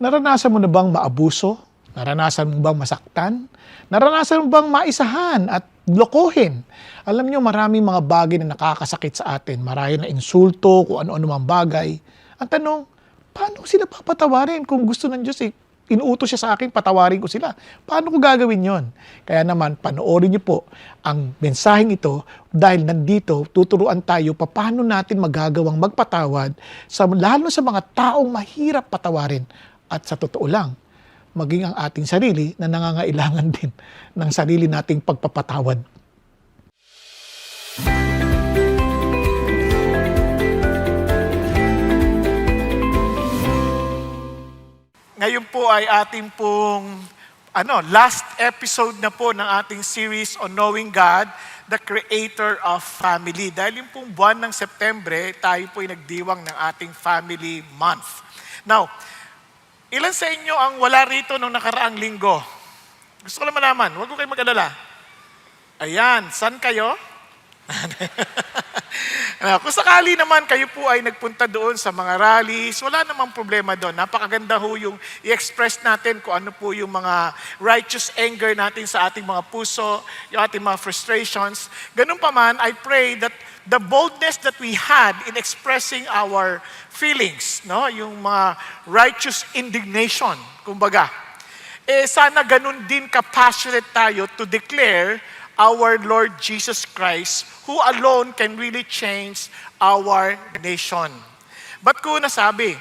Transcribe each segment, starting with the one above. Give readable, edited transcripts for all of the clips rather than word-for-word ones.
Naranasan mo na bang maabuso? Naranasan mo bang masaktan? Naranasan mo bang maisahan at lokohin? Alam nyo, maraming mga bagay na nakakasakit sa atin. Marahil na insulto, kung ano-ano mang bagay. Ang tanong, paano ko sila papatawarin kung gusto ng Diyos inuutos siya sa akin, patawarin ko sila. Paano ko gagawin yon? Kaya naman, panoorin niyo po ang mensaheng ito dahil nandito, tuturuan tayo paano natin magagawang magpatawad lalo sa mga taong mahirap patawarin. At sa totoo lang, maging ang ating sarili na nangangailangan din ng sarili nating pagpapatawad. Ngayon po ay ating pong last episode na po ng ating series on Knowing God, the Creator of Family. Dahil yung pong buwan ng Setyembre, tayo po ay nagdiwang ng ating Family Month. Now, ilan sa inyo ang wala rito nung nakaraang linggo? Gusto ko lang malaman, huwag ko kayo mag-alala. Ayan, saan kayo? Kung sakali naman kayo po ay nagpunta doon sa mga rallies, wala namang problema doon. Napakaganda ho yung i-express natin kung ano po yung mga righteous anger natin sa ating mga puso, yung ating mga frustrations. Ganun pa man, I pray that the boldness that we had in expressing our feelings, no, yung mga righteous indignation, kumbaga, sana ganun din ka-passionate tayo to declare our Lord Jesus Christ, who alone can really change our nation. Ba't ko nasabi?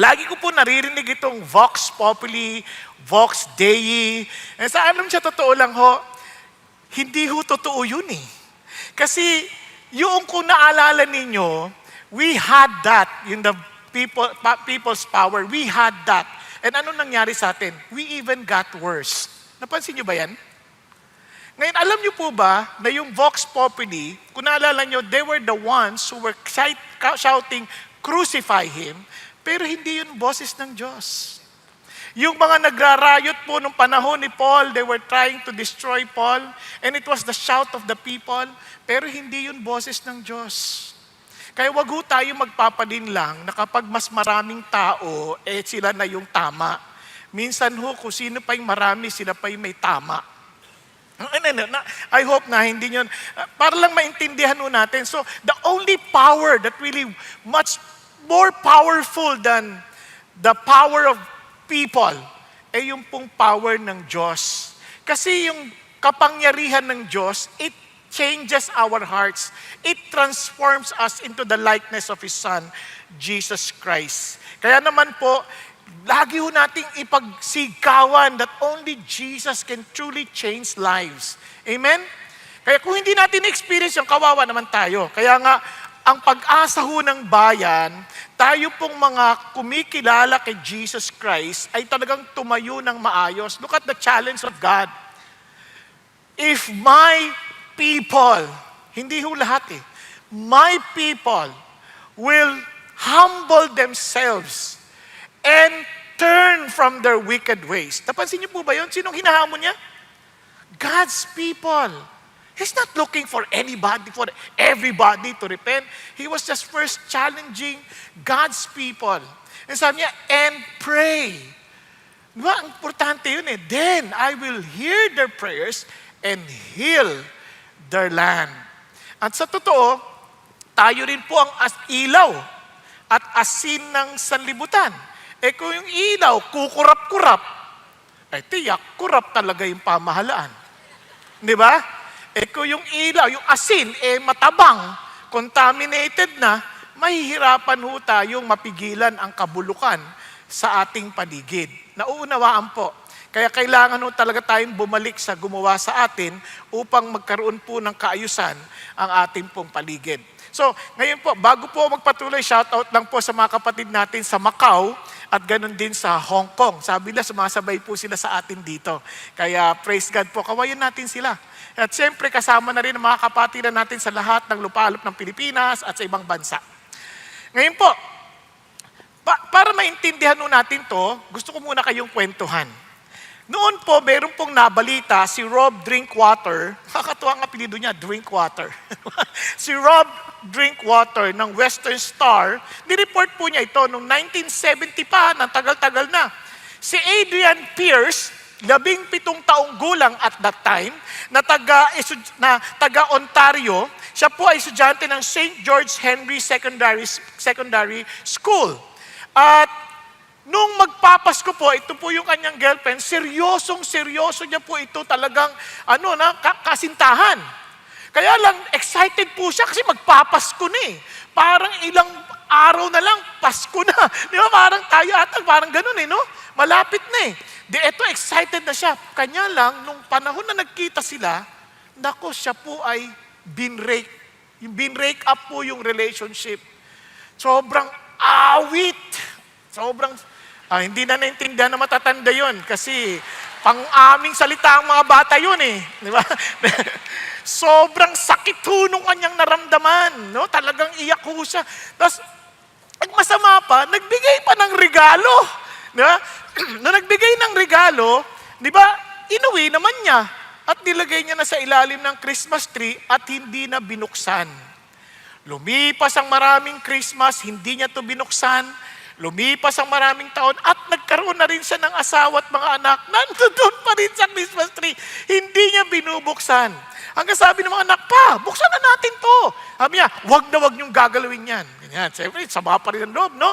Lagi ko po naririnig itong Vox Populi, Vox Dei. Sa alam siya, totoo lang ho, hindi ho totoo yun eh. Kasi yung kung naalala ninyo, we had that in the people's power. We had that. And ano nangyari sa atin? We even got worse. Napansin nyo ba yan? Ngayon, alam niyo po ba na yung Vox Populi, kung naalala niyo, they were the ones who were shouting, crucify Him, pero hindi yun boses ng Diyos. Yung mga nagrarayot po nung panahon ni Paul, they were trying to destroy Paul, and it was the shout of the people, pero hindi yun boses ng Diyos. Kaya wag ho tayo magpapadin lang na kapag mas maraming tao, sila na yung tama. Minsan ho, kung sino pa yung marami, sila pa yung may tama. I hope na hindi nyo, para lang maintindihan ho natin. So, the only power that really much more powerful than the power of people, yung pong power ng Diyos. Kasi yung kapangyarihan ng Diyos, it changes our hearts. It transforms us into the likeness of His Son, Jesus Christ. Kaya naman po, lagi ho nating ipagsigawan that only Jesus can truly change lives. Amen? Kaya kung hindi natin experience yung kawawa naman tayo. Kaya nga, ang pag-asa ho ng bayan, tayo pong mga kumikilala kay Jesus Christ ay talagang tumayo ng maayos. Look at the challenge of God. If my people, hindi ho lahat my people will humble themselves and turn from their wicked ways. Napansin niyo po ba yun? Sinong hinahamon niya? God's people. He's not looking for anybody, for everybody to repent. He was just first challenging God's people. And sabi niya, and pray. Diba? Ang importante yun Then I will hear their prayers and heal their land. At sa totoo, tayo rin po ang ilaw at asin ng sanlibutan. Kung yung ilaw, kukurap-kurap, tiyak, kurap talaga yung pamahalaan. Di ba? Kung yung ilaw, yung asin, matabang, contaminated na, mahihirapan ho tayong mapigilan ang kabulukan sa ating paligid. Nauunawaan po. Kaya kailangan ho talaga tayong bumalik sa gumawa sa atin upang magkaroon po ng kaayusan ang ating pong paligid. So, ngayon po, bago po magpatuloy, shoutout lang po sa mga kapatid natin sa Macau at ganun din sa Hong Kong. Sabi nila, sumasabay po sila sa atin dito. Kaya praise God po, kawayan natin sila. At siyempre, kasama na rin ang mga kapatiran natin sa lahat ng lupalop ng Pilipinas at sa ibang bansa. Ngayon po, para maintindihan nun natin to, gusto ko muna kayong kwentuhan. Noon po, meron pong nabalita si Rob Drinkwater. Kakatuwa ang apelido niya, Drinkwater. Si Rob Drinkwater ng Western Star, nireport po niya ito noong 1970 pa, ng tagal-tagal na. Si Adrian Pierce, 17 taong gulang at that time, na taga Ontario, siya po ay estudyante ng St. George Henry Secondary School. At nung magpapasko po, ito po yung kanyang girlfriend, seryoso niya po ito talagang kasintahan. Kaya lang, excited po siya kasi magpapasko na eh. Parang ilang araw na lang, Pasko na. Di ba? Parang tayo ata, parang ganun eh, no? Malapit na eh. Di eto, excited na siya. Kanya lang, nung panahon na nagkita sila, nako, siya po ay binrake. Yung binrake up po yung relationship. Sobrang awit. Sobrang, hindi na naintindihan na matatanda yun kasi pang-aming salita ang mga bata yun eh. Di ba? Sobrang sakit ho nung kanyang naramdaman. No? Talagang iyak ho siya. Tapos, ang masama pa, nagbigay pa ng regalo. Di ba? Nung nagbigay ng regalo, di ba, inuwi naman niya. At nilagay niya na sa ilalim ng Christmas tree at hindi na binuksan. Lumipas ang maraming Christmas, hindi niya to binuksan. Lumipas ang maraming taon at nagkaroon na rin siya ng asawa at mga anak. Nandoon pa rin sa Christmas tree. Hindi niya binubuksan. Hanggang sabi ng mga anak, pa, buksan na natin to. Sabi niya, wag na wag niyong gagalawin yan. Ganyan. Siyempre, sama pa rin ang loob, no?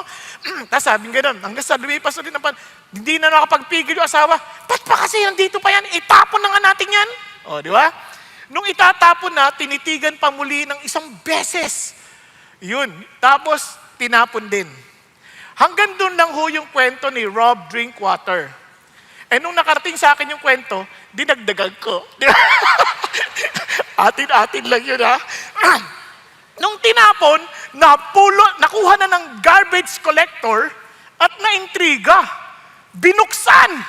Tapos sabi nga doon, hanggang sa lumipas na rin ang hindi na nakapagpigil yung asawa. Ba't pa kasi nandito pa yan? Itapon na nga natin yan. O, di ba? Nung itatapon na, tinitigan pa muli ng isang beses. Yun. Tapos, tinapon din. Hanggang doon lang ho yung kwento ni Rob Drinkwater. Eh nung nakarating sa akin yung kwento, dinagdagan ko. Atin-atin lang yun, ha? Nung tinapon, nakuha na ng garbage collector at naintriga. Binuksan.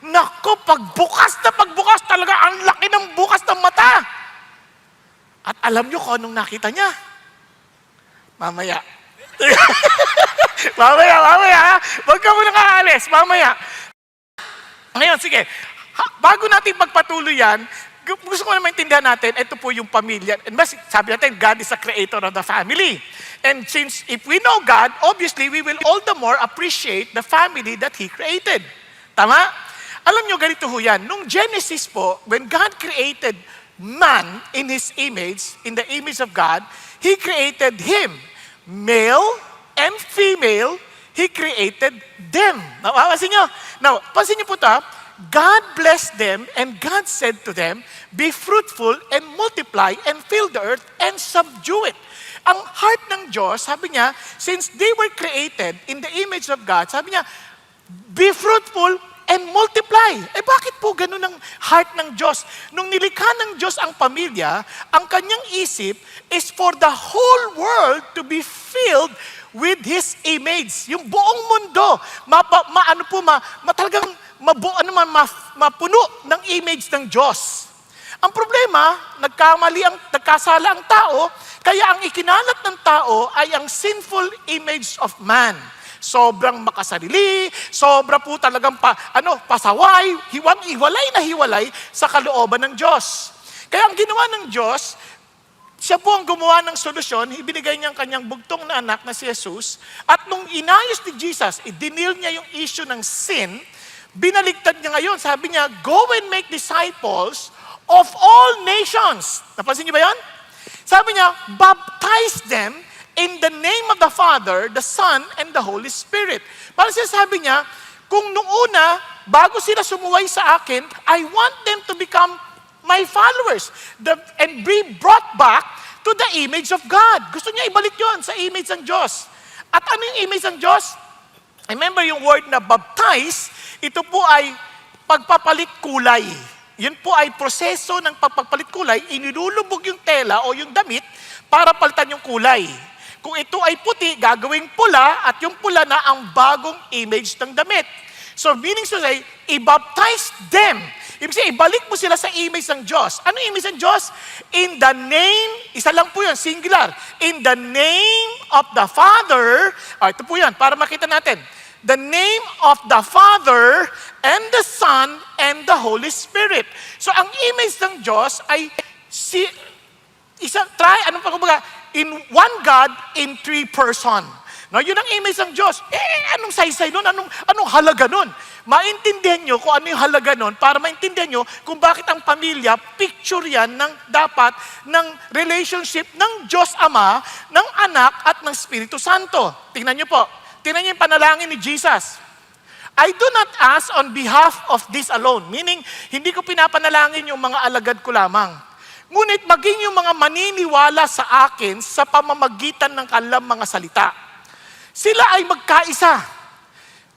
Nako, pagbukas talaga, ang laki ng bukas ng mata. At alam nyo kung anong nakita niya? Mamaya. Mamaya. Huwag ka muna kaalis. Mamaya. Ngayon, sige. Bago natin pagpatuloy yan, gusto ko na maintindihan natin, ito po yung pamilya. And sabi natin, God is the creator of the family. And since if we know God, obviously, we will all the more appreciate the family that He created. Tama? Alam nyo, ganito ho yan. Nung Genesis po, when God created man in His image, in the image of God, He created him. Male and female, He created them. Napapansin nyo? Now, pansin nyo po ito, God blessed them and God said to them, be fruitful and multiply and fill the earth and subdue it. Ang heart ng Diyos, sabi niya, since they were created in the image of God, sabi niya, be fruitful and multiply. Eh bakit po ganun ang heart ng Diyos? Nung nilikha ng Diyos ang pamilya, ang kanyang isip is for the whole world to be filled with His image. Yung buong mundo, talagang mapuno ng image ng Diyos. Ang problema, nagkasala ang tao, kaya ang ikinalat ng tao ay ang sinful image of man. Sobrang makasarili, sobra po talagang pasaway, hiwalay sa kalooban ng Diyos. Kaya ang ginawa ng Diyos, siya po ang gumawa ng solusyon, ibinigay niya ang kanyang bugtong na anak na si Jesus, at nung inayos ni Jesus, idinil niya yung issue ng sin, binaligtad niya ngayon, sabi niya, go and make disciples of all nations. Napansin niyo ba yan? Sabi niya, baptize them in the name of the Father, the Son, and the Holy Spirit. Parang sabi niya, kung nung una, bago sila sumuway sa akin, I want them to become my followers and be brought back to the image of God. Gusto niya ibalik yon sa image ng Diyos. At ano yung image ng Diyos? Remember yung word na baptize, ito po ay pagpapalit kulay. Yun po ay proseso ng pagpapalit kulay, inilulubog yung tela o yung damit para palitan yung kulay. Kung ito ay puti, gagawing pula at yung pula na ang bagong image ng damit. So meaning to say, i-baptize them. Ibig sabihin, ibalik mo sila sa image ng Diyos. Ano image ng Diyos? In the name, isa lang po yun, singular. In the name of the Father, ito po yan, para makita natin. The name of the Father and the Son and the Holy Spirit. So ang image ng Diyos ay in one God in three person. No, yun ang image ng Diyos. Anong saysay nun? Anong halaga nun? Maintindihan nyo kung ano yung halaga nun para maintindihan nyo kung bakit ang pamilya, picture yan ng dapat ng relationship ng Diyos Ama, ng Anak at ng Espiritu Santo. Tingnan nyo po. Tingnan nyo yung panalangin ni Jesus. I do not ask on behalf of this alone. Meaning, hindi ko pinapanalangin yung mga alagad ko lamang. Ngunit maging yung mga maniniwala sa akin sa pamamagitan ng kanilang mga salita. Sila ay magkaisa.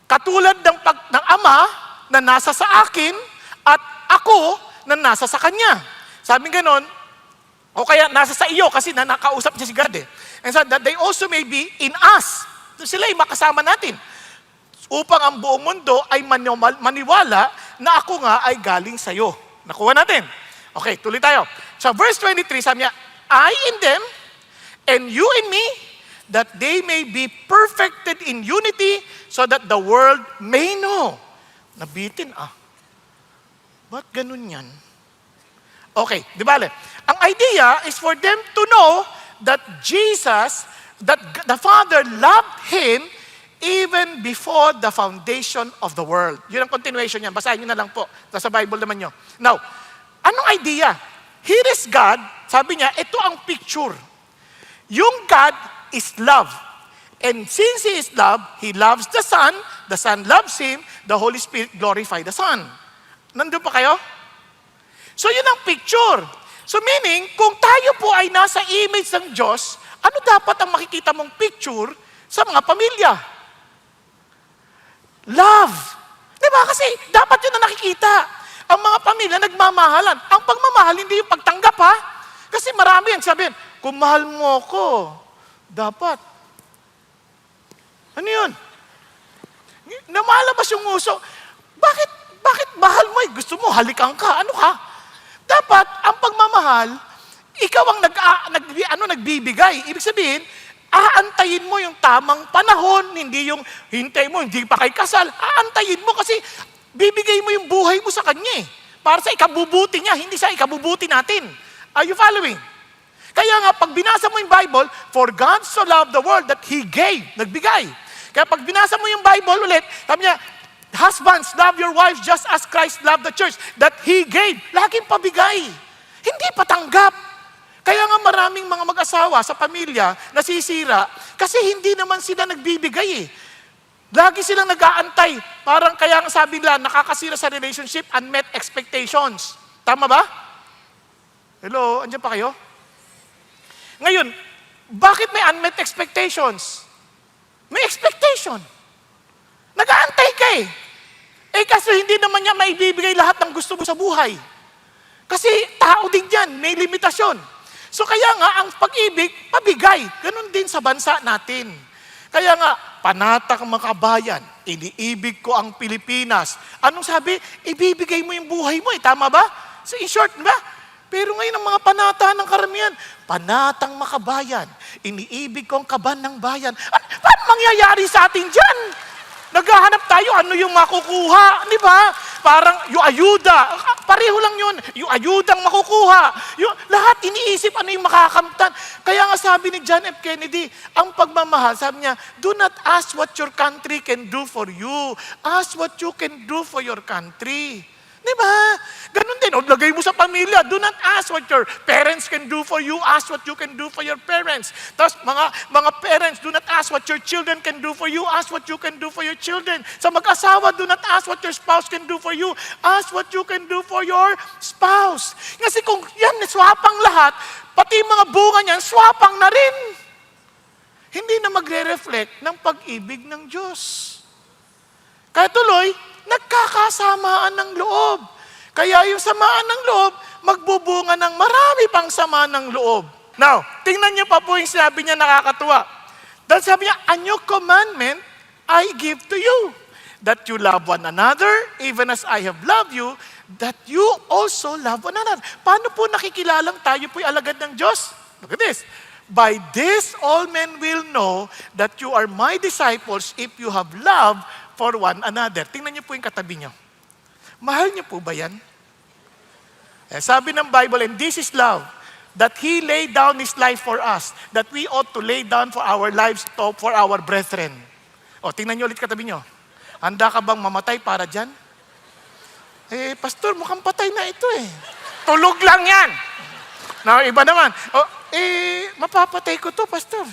Katulad ng Ama na nasa sa akin at ako na nasa sa Kanya. Sabi ganon, o kaya nasa sa iyo kasi nakausap niya si God eh. And so that they also may be in us. Sila ay makasama natin. Upang ang buong mundo ay maniwala na ako nga ay galing sa iyo. Nakuha natin. Okay, tuloy tayo. So verse 23, sabi niya, I in them and you in me, that they may be perfected in unity, so that the world may know. Nabitin Ba't ganun yan? Okay, di ba? Ang idea is for them to know that Jesus, that the Father loved Him even before the foundation of the world. Yun ang continuation niyan. Basahin niyo na lang po. Nasa Bible naman niyo. Now, anong idea? Here is God. Sabi niya, ito ang picture. Yung God is love. And since He is love, He loves the Son loves Him, the Holy Spirit glorify the Son. Nandun pa kayo? So yun ang picture. So meaning, kung tayo po ay nasa image ng Diyos, ano dapat ang makikita mong picture sa mga pamilya? Love. Diba? Kasi dapat yun na nakikita. Ang mga pamilya nagmamahalan. Ang pagmamahal, hindi yung pagtanggap ha. Kasi marami yan sabihin, kung mahal mo ko, dapat. Ano yun? Namalabas yung uso. Bakit mahal mo? Gusto mo, halikan ka. Ano ka? Dapat, ang pagmamahal, ikaw ang nagbibigay. Ibig sabihin, aantayin mo yung tamang panahon, hindi yung hintay mo, hindi pa kay kasal. Aantayin mo kasi bibigay mo yung buhay mo sa Kanya eh. Para sa ikabubuti niya, hindi sa ikabubuti natin. Are you following? Kaya nga, pag binasa mo yung Bible, for God so loved the world that He gave, nagbigay. Kaya pag binasa mo yung Bible ulit, sabi niya, husbands, love your wives just as Christ loved the church, that He gave. Laging pabigay. Hindi patanggap. Kaya nga maraming mga mag-asawa sa pamilya nasisira kasi hindi naman sila nagbibigay eh. Lagi silang nag-aantay. Parang kaya nga sabi nila, nakakasira sa relationship, unmet expectations. Tama ba? Hello, andyan pa kayo? Ngayon, bakit may unmet expectations? May expectation. Nag-aantay ka eh. Kasi hindi naman niya maibibigay lahat ng gusto mo sa buhay. Kasi tao din yan, may limitasyon. So kaya nga, ang pag-ibig, pabigay. Ganon din sa bansa natin. Kaya nga, panatag mga kabayan, iniibig ko ang Pilipinas. Anong sabi? Ibibigay mo yung buhay mo eh. Tama ba? So in short, ba? Pero ngayon ang mga panata ng karamihan, panatang makabayan, iniibig ko ang kaban ng bayan. Paano mangyayari sa atin dyan? Naghahanap tayo, ano yung makukuha, di ba? Parang yung ayuda, pareho lang yun, yung ayudang makukuha. Yung, lahat iniisip ano yung makakamtan. Kaya nga sabi ni John F. Kennedy, ang pagmamahal, sabi niya, do not ask what your country can do for you. Ask what you can do for your country. Di ba? Ganun din. O, lagay mo sa pamilya. Do not ask what your parents can do for you. Ask what you can do for your parents. Tapos, mga parents, do not ask what your children can do for you. Ask what you can do for your children. Sa mag-asawa, do not ask what your spouse can do for you. Ask what you can do for your spouse. Kasi kung yan, swapang lahat, pati mga bunga niyan, swapang na rin. Hindi na magre-reflect ng pag-ibig ng Diyos. Kaya tuloy, nagkakasamaan ng loob. Kaya yung samaan ng loob, magbubunga ng marami pang sama ng loob. Now, tingnan niyo pa po yung sinabi niya nakakatuwa. Dahil sabi niya, a new commandment I give to you, that you love one another, even as I have loved you, that you also love one another. Paano po nakikilalang tayo po'y alagad ng Diyos? Look at this. By this, all men will know that you are my disciples if you have love for one another. Tingnan niyo po yung katabi niyo. Mahal niyo po ba yan? Sabi ng Bible, and this is love, that He laid down His life for us, that we ought to lay down for our lives for our brethren. O, tingnan niyo ulit katabi niyo. Handa ka bang mamatay para dyan? Pastor, mukhang patay na ito eh. Tulog lang yan. Na iba naman, mapapatay ko to, Pastor.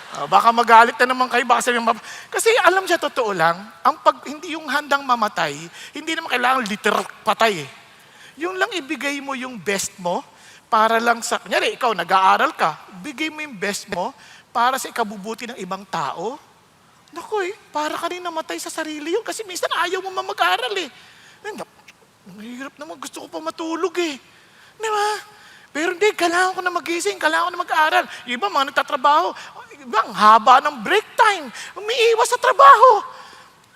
Baka magalit na naman kayo, baka sabihin, kasi alam siya, totoo lang, hindi yung handang mamatay, hindi naman kailangan literal patay eh. Yung lang ibigay mo yung best mo, para lang sa, kunyari, ikaw nag-aaral ka, bigay mo yung best mo, para sa ikabubuti ng ibang tao. Naku para ka rin namatay sa sarili yun, kasi minsan ayaw mo mag-aaral eh. Mahirap naman, gusto ko pa matulog eh. Di ba? Pero hindi, kailangan ko na magising, kailangan ko na mag-aaral. Yung iba, mga nagtatrabaho, ang haba ng break time, umiiwas sa trabaho.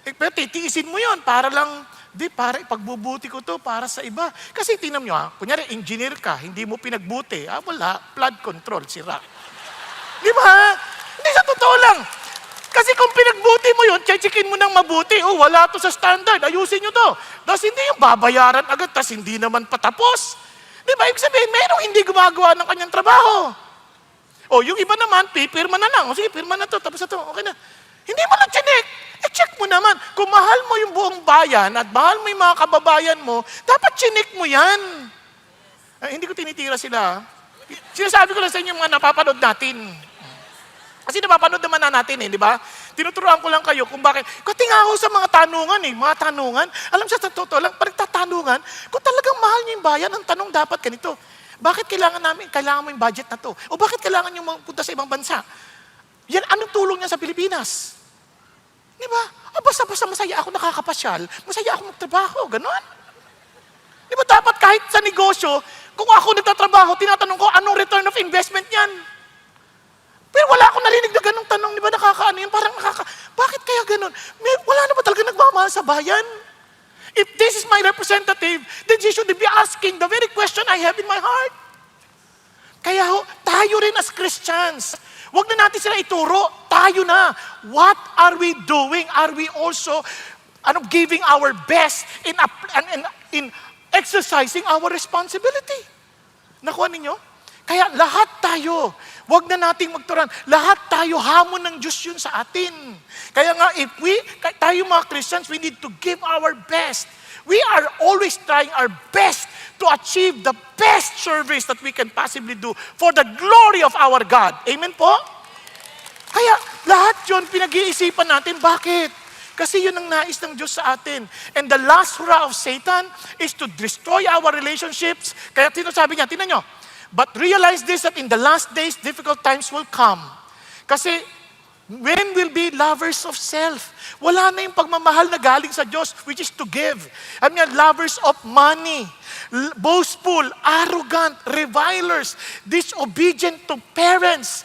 Pero titiisin mo yon para lang, para ipagbubuti ko to para sa iba. Kasi tingnan nyo kunyari engineer ka, hindi mo pinagbuti, wala, flood control, sira. Di ba? Hindi sa totoo lang. Kasi kung pinagbuti mo yun, checkin mo nang mabuti, wala to sa standard, ayusin nyo to. Tapos hindi yung babayaran agad, tapos hindi naman patapos. Di ba? Ibig sabihin, merong hindi gumagawa ng kanyang trabaho. Yung iba naman, pipirma na lang. Sige, pirma na to, tapos na to, okay na. Hindi mo lang chinek. Check mo naman. Kung mahal mo yung buong bayan at mahal mo yung mga kababayan mo, dapat chinek mo yan. Hindi ko tinitira sila. Sinasabi ko lang sa inyo mga napapanood natin. Kasi napapanood naman na natin di ba? Tinuturuan ko lang kayo kung bakit. Kasi nga ako sa mga tanungan mga tanungan. Alam sa totoo lang, pagtatanungan, kung talagang mahal niyo yung bayan, ang tanong dapat ganito. Bakit kailangan mo yung budget na to? O bakit kailangan nyo magpunta sa ibang bansa? Yan, anong tulong niya sa Pilipinas? Di ba? Basta masaya ako nakakapasyal, masaya ako magtrabaho, ganon. Di ba dapat kahit sa negosyo, kung ako nagtatrabaho, tinatanong ko, anong return of investment yan? Pero wala akong narinig na ganong tanong, di ba nakakaano yun? Parang bakit kaya ganon? Wala na ba talaga nagmamahal sa bayan? If this is my representative, then she should be asking the very question I have in my heart. Kaya tayo rin as Christians, wag na natin sila ituro, tayo na. What are we doing? Are we also giving our best in exercising our responsibility? Nakuha ninyo? Kaya lahat tayo, wag na nating magturan. Lahat tayo, hamon ng Diyos yun sa atin. Kaya nga, tayo mga Christians, we need to give our best. We are always trying our best to achieve the best service that we can possibly do for the glory of our God. Amen po? Kaya lahat yun, pinag-iisipan natin. Bakit? Kasi yun ang nais ng Diyos sa atin. And the last hurrah of Satan is to destroy our relationships. Kaya sinasabi niya, tingnan nyo, but realize this, that in the last days, difficult times will come. Kasi, when will be lovers of self? Wala na yung pagmamahal na galing sa Diyos, which is to give. Lovers of money, boastful, arrogant, revilers, disobedient to parents,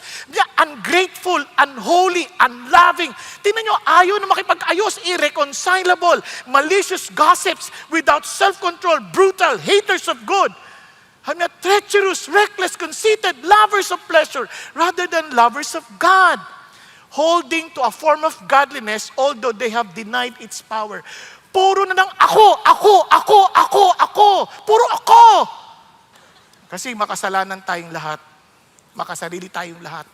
ungrateful, unholy, unloving. Tingnan nyo, ayaw na makipag-ayos, irreconcilable, malicious gossips, without self-control, brutal, haters of good. Treacherous, reckless, conceited, lovers of pleasure, rather than lovers of God. Holding to a form of godliness, although they have denied its power. Puro na ng ako. Puro ako. Kasi makasalanan tayong lahat. Makasarili tayong lahat.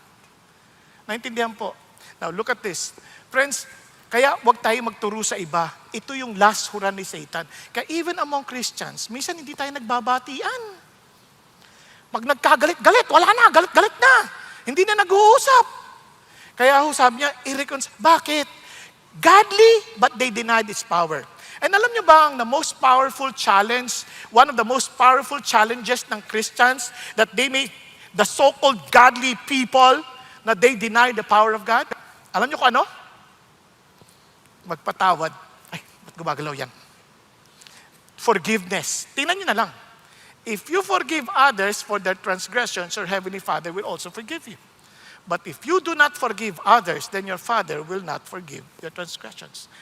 Naintindihan po? Now, look at this. Friends, kaya wag tayo magturo sa iba. Ito yung last hurrah ni Satan. Kaya even among Christians, minsan hindi tayo nagbabatian. Pag nagkagalit-galit, wala na, galit-galit na. Hindi na nag-uusap. Kaya sabi niya, bakit? Godly, but they denied its power. And alam niyo ba ang the most powerful challenge, one of the most powerful challenges ng Christians, that the so-called godly people, na they deny the power of God? Alam niyo kung ano? Magpatawad. Ay, ba't gumagalaw yan? Forgiveness. Tingnan niyo na lang. If you forgive others for their transgressions, your Heavenly Father will also forgive you. But if you do not forgive others, then your Father will not forgive your transgressions.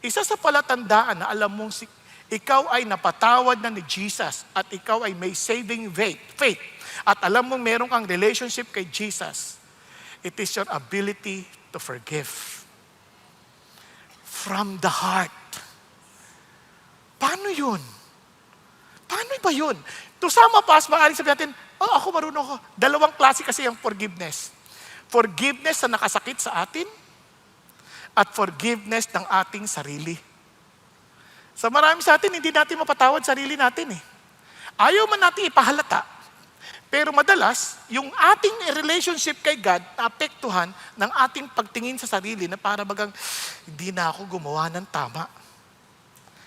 Isa sa palatandaan na alam mong ikaw ay napatawad na ni Jesus at ikaw ay may saving faith at alam mong meron kang relationship kay Jesus, it is your ability to forgive. From the heart. Paano yun? Paano ba yun? To some of us, maaaring sabihin natin, Oh, ako marunong ako. Dalawang klase kasi ang forgiveness. Forgiveness na nakasakit sa atin at forgiveness ng ating sarili. Sa marami sa atin, hindi natin mapatawad sarili natin eh. Ayaw man natin ipahalata, pero madalas, yung ating relationship kay God naapektuhan ng ating pagtingin sa sarili na para bagang, hindi na ako gumawa ng tama.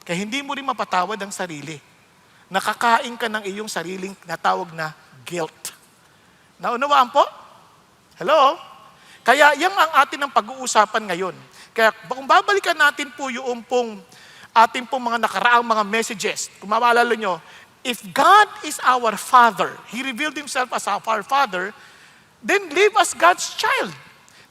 Kaya hindi mo rin mapatawad ang sarili. Nakakain ka ng iyong sariling natawag na guilt. Naunawaan po? Hello? Kaya yan ang atin ng pag-uusapan ngayon. Kaya kung babalikan natin po yung ating pong mga nakaraang mga messages, kung maalala nyo, if God is our Father, He revealed Himself as our Father, then live as God's child.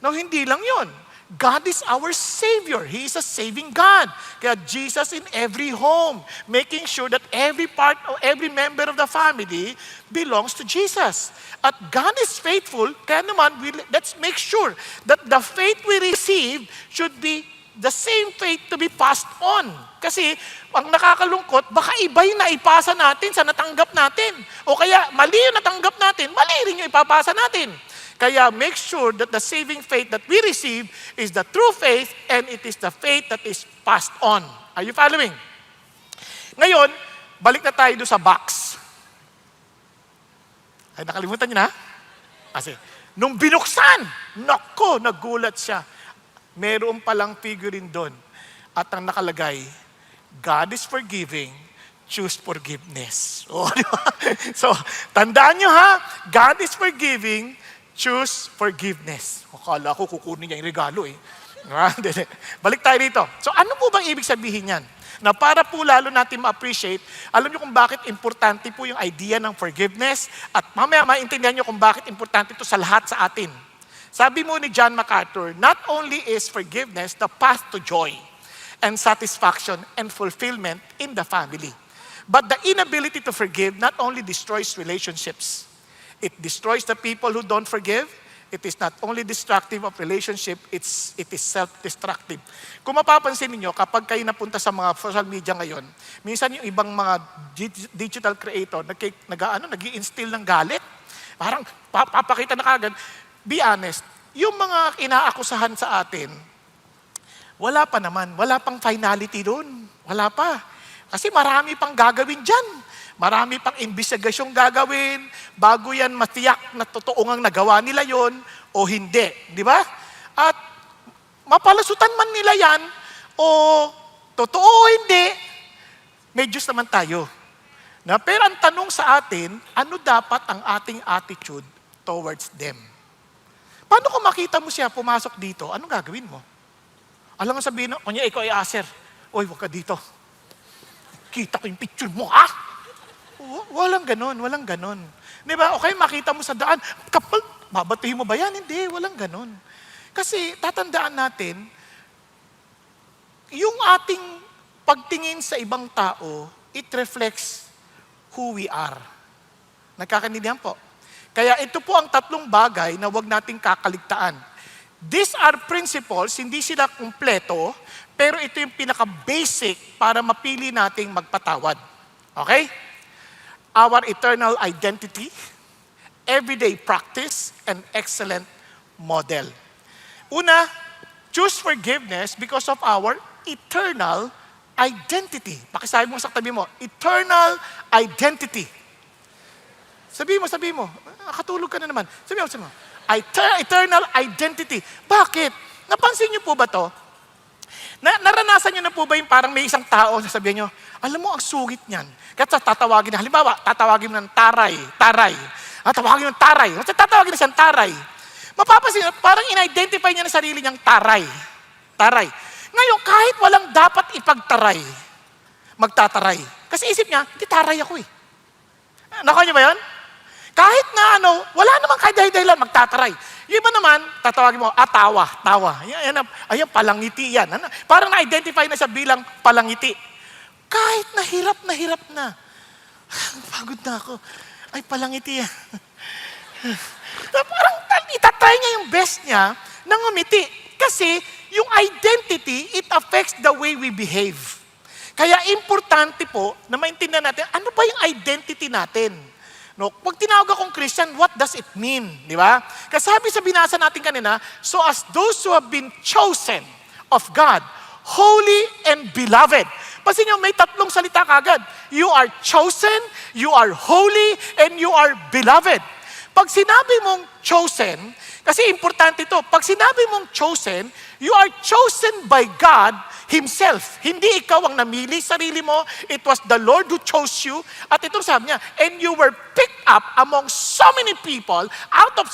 Now, hindi lang yon. God is our Savior. He is a saving God. Kaya Jesus in every home, making sure that every part of every member of the family belongs to Jesus. At God is faithful, kaya naman, let's make sure that the faith we receive should be the same faith to be passed on. Kasi, ang nakakalungkot, baka iba yung naipasa natin sa natanggap natin. O kaya, mali yung natanggap natin, mali rin yung ipapasa natin. Kaya make sure that the saving faith that we receive is the true faith and it is the faith that is passed on. Are you following? Ngayon, balik na tayo doon sa box. Ay, nakalimutan niyo na? Kasi, nung binuksan, nako, nagulat siya. Meron palang figurine doon. At ang nakalagay, God is forgiving, choose forgiveness. Oh, di ba? So, tandaan nyo ha, God is forgiving, choose forgiveness. Akala ko kukunin niya yung regalo eh. Balik tayo dito. So ano po bang ibig sabihin yan? Na para po lalo natin ma-appreciate, alam niyo kung bakit importante po yung idea ng forgiveness at mamaya maintindihan niyo kung bakit importante ito sa lahat sa atin. Sabi mo ni John MacArthur, not only is forgiveness the path to joy and satisfaction and fulfillment in the family, but the inability to forgive not only destroys relationships, it destroys the people who don't forgive. It is not only destructive of relationship, it is self-destructive. Kung mapapansin niyo kapag kayo napunta sa mga social media ngayon, minsan yung ibang mga digital creator, nag-i-instill ng galit. Parang papakita na kagad. Be honest, yung mga inaakusahan sa atin, wala pa naman, wala pang finality doon. Wala pa. Kasi marami pang gagawin dyan. Marami pang investigasyong gagawin bago yan matiyak na totoo ngang nagawa nila yon o hindi. Di ba? At mapalasutan man nila yan o totoo o hindi, may Diyos naman tayo. Pero ang tanong sa atin, ano dapat ang ating attitude towards them? Paano kung makita mo siya pumasok dito, anong gagawin mo? Alam nga sabihin, kunya ikaw ay aser. Oy, wag ka dito. Kita ko yung picture mo, ha? Walang ganon, walang ganon. Di ba? Okay, makita mo sa daan, kapal, babatuhin mo ba yan? Hindi, walang ganon. Kasi tatandaan natin, yung ating pagtingin sa ibang tao, it reflects who we are. Nagkakaintindihan po? Kaya ito po ang tatlong bagay na wag nating kakaligtaan. These are principles, hindi sila kumpleto, pero ito yung pinaka-basic para mapili nating magpatawad. Okay? Our eternal identity, everyday practice, and excellent model. Una, choose forgiveness because of our eternal identity. Pakisabi mo sa tabi mo, eternal identity. Sabi mo, nakatulog ka na naman. Sabi mo, eternal identity. Bakit? Napansin niyo po ba to? Naranasan niyo na po ba yung parang may isang tao, sasabihin niyo, alam mo, ang sungit niyan. Kaya tatawagin na, halimbawa, tatawagin mo ng taray. Tatawagin mo ng taray. Tatawagin na siyang taray. Mapapansin, parang in-identify niya na sarili niyang taray. Ngayon, kahit walang dapat ipagtaray, magtataray. Kasi isip niya, hindi taray ako eh. Nakuha niyo ba yun? Kahit na wala naman kahit dahilan, magtataray. Yung iba naman, tatawagin mo, tawa. Ayan, palangiti yan. Parang na-identify na siya bilang palangiti. Kahit hirap na. Pagod na ako. Ay, palangiti yan. Parang itatry niya yung best niya na ngumiti. Kasi yung identity, it affects the way we behave. Kaya importante po na maintindihan natin, ano ba yung identity natin? No, pag tinawag akong Christian, what does it mean? Di ba? Kasi sabi sa binasa natin kanina, so as those who have been chosen of God, holy and beloved. Pansin nyo, may tatlong salita kagad. You are chosen, you are holy, and you are beloved. Pag sinabi mong chosen, kasi importante ito, pag sinabi mong chosen, you are chosen by God Himself. Hindi ikaw ang namili sarili mo. It was the Lord who chose you. At itong sabi niya, and you were picked up among so many people, out of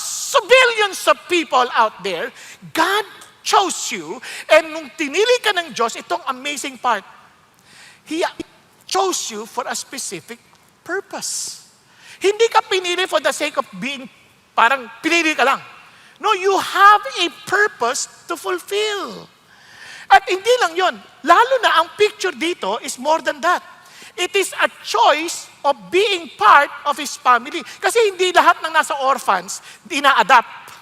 billions of people out there, God chose you. And nung tinili ka ng Diyos, itong amazing part, He chose you for a specific purpose. Hindi ka pinili for the sake of being, parang pinili ka lang. No, you have a purpose to fulfill. At hindi lang yon, lalo na ang picture dito is more than that. It is a choice of being part of His family. Kasi hindi lahat ng nasa orphans, ina-adapt.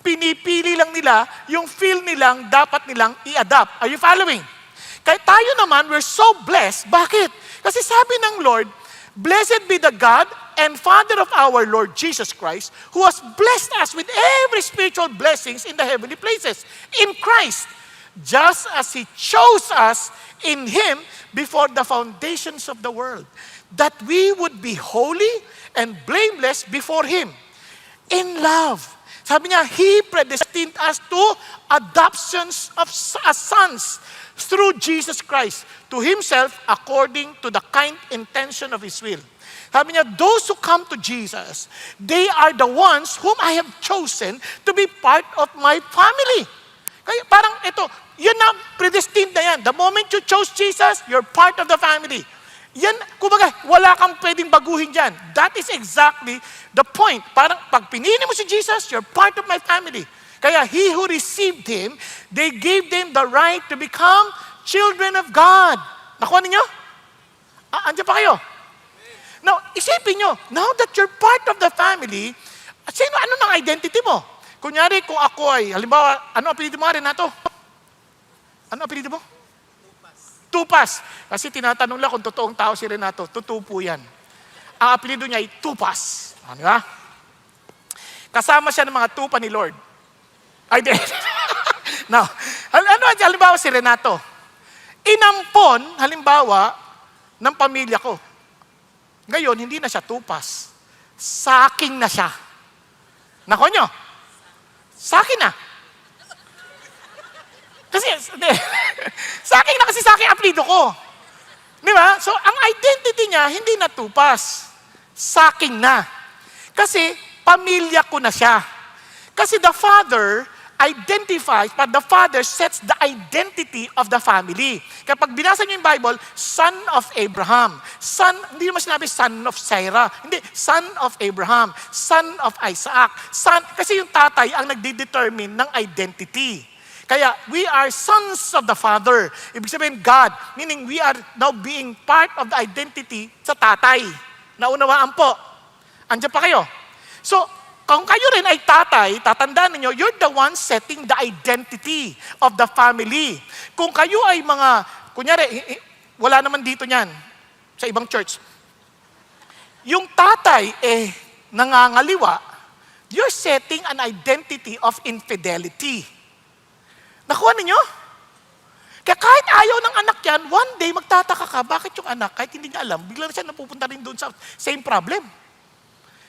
Pinipili lang nila yung feel nilang dapat nilang i-adapt. Are you following? Kaya tayo naman, we're so blessed. Bakit? Kasi sabi ng Lord, blessed be the God and Father of our Lord Jesus Christ, who has blessed us with every spiritual blessings in the heavenly places, in Christ, just as He chose us in Him before the foundations of the world, that we would be holy and blameless before Him. In love. Sabi niya, He predestined us to adoptions as sons through Jesus Christ to Himself according to the kind intention of His will. Sabi niya, those who come to Jesus, they are the ones whom I have chosen to be part of my family. Kaya parang ito, yan na, predestined na yan. The moment you chose Jesus, you're part of the family. Yan, kumbaga, wala kang pwedeng baguhin dyan. That is exactly the point. Parang pag pinili mo si Jesus, you're part of my family. Kaya he who received Him, they gave them the right to become children of God. Nakuha ninyo? Andiyan pa kayo? Now, isipin nyo, now that you're part of the family, ano ng identity mo? Kunyari, kung ako ay, halimbawa, ano apelido mo nga rin nato? Ano apelido mo? Tupas. Kasi tinatanong lang kung totoong tao si Renato. Totoo po yan. Ang apelido niya ay Tupas. Ano ba? Kasama siya ng mga tupa ni Lord. Ay, di. Now, halimbawa si Renato. Inampon, halimbawa, ng pamilya ko. Ngayon, hindi na siya tupas. Saking na siya. Nako nyo? Sakin na. Kasi, sakin na kasi sakin apelido ko. Di ba? So, ang identity niya, hindi na tupas. Sakin na. Kasi, pamilya ko na siya. Kasi the Father identifies, but the Father sets the identity of the family. Kapag binasa niyo yung Bible, son of Abraham. Son, hindi naman sinabi son of Sarah. Hindi, son of Abraham. Son of Isaac. Son, kasi yung tatay ang nagde-determine ng identity. Kaya, we are sons of the Father. Ibig sabihin, God. Meaning, we are now being part of the identity sa tatay. Naunawaan po. Andiyan pa kayo. So, kung kayo rin ay tatay, tatandaan ninyo, you're the one setting the identity of the family. Kung kayo ay mga, kunyari, wala naman dito niyan, sa ibang church. Yung tatay nangangaliwa, you're setting an identity of infidelity. Nakuha ninyo? Kaya kahit ayaw ng anak yan, one day magtataka ka, bakit yung anak, kahit hindi niya alam, bigla na siya napupunta rin doon sa same problem.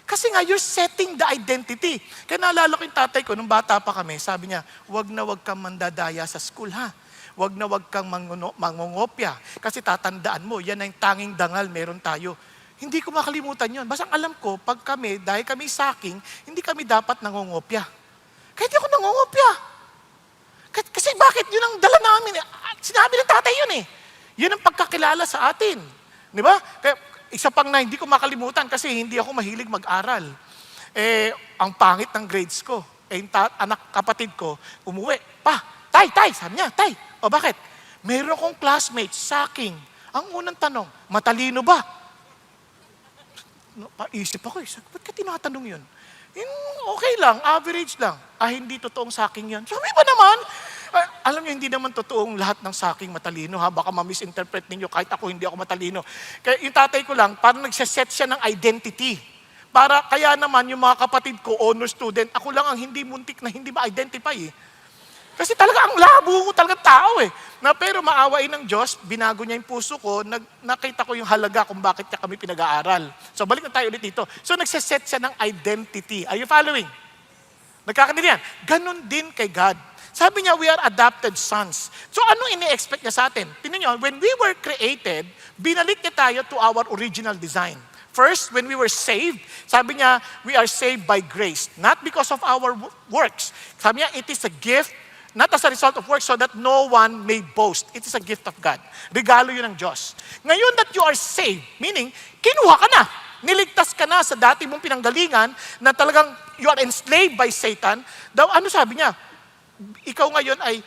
Kasi nga, you're setting the identity. Kaya naalala ko yung tatay ko, nung bata pa kami, sabi niya, wag na wag kang mandadaya sa school, ha? Wag na wag kang mangungopya. Kasi tatandaan mo, yan ang tanging dangal meron tayo. Hindi ko makalimutan yun. Basta alam ko, pag kami, dahil kami saking, hindi kami dapat nangungopya. Kaya di ako nangungopya. Kasi bakit? Yun ang dala namin. Sinabi ng tatay yun eh. Yun ang pagkakilala sa atin. Di ba? Kaya, isa pang na hindi ko makalimutan kasi hindi ako mahilig mag-aral. Ang pangit ng grades ko. Yung anak kapatid ko, umuwi. Tay, sabi niya, tay. O bakit? Meron akong classmate, saking. Ang unang tanong, matalino ba? Paisip ako ba't ka tinatanong yun? Okay lang, average lang. Hindi totoong saking yan. Sabi ba naman? Alam niyo, hindi naman totoong lahat ng saking matalino, ha? Baka ma-misinterpret ninyo kahit ako hindi ako matalino. Kaya yung tatay ko lang, parang nagsaset siya ng identity. Para kaya naman yung mga kapatid ko, honor student, ako lang ang hindi muntik na hindi ma-identify eh. Kasi talaga ang labo ko talaga tao eh. Pero maawain ng Diyos, binago niya yung puso ko, nakita ko yung halaga kung bakit niya kami pinag-aaral. So balik na tayo ulit dito. So nagsiset siya ng identity. Are you following? Nagkakaintindihan? Ganon din kay God. Sabi niya, we are adopted sons. So ano ini-expect niya sa atin? Tingnan niyo, when we were created, binalik niya tayo to our original design. First, when we were saved, sabi niya, we are saved by grace, not because of our works. Sabi niya, it is a gift, not as a result of works, so that no one may boast. It is a gift of God. Regalo yun ng Diyos. Ngayon that you are saved, meaning, kinuha ka na. Niligtas ka na sa dati mong pinanggalingan na talagang you are enslaved by Satan. Daw, ano sabi niya? Ikaw ngayon ay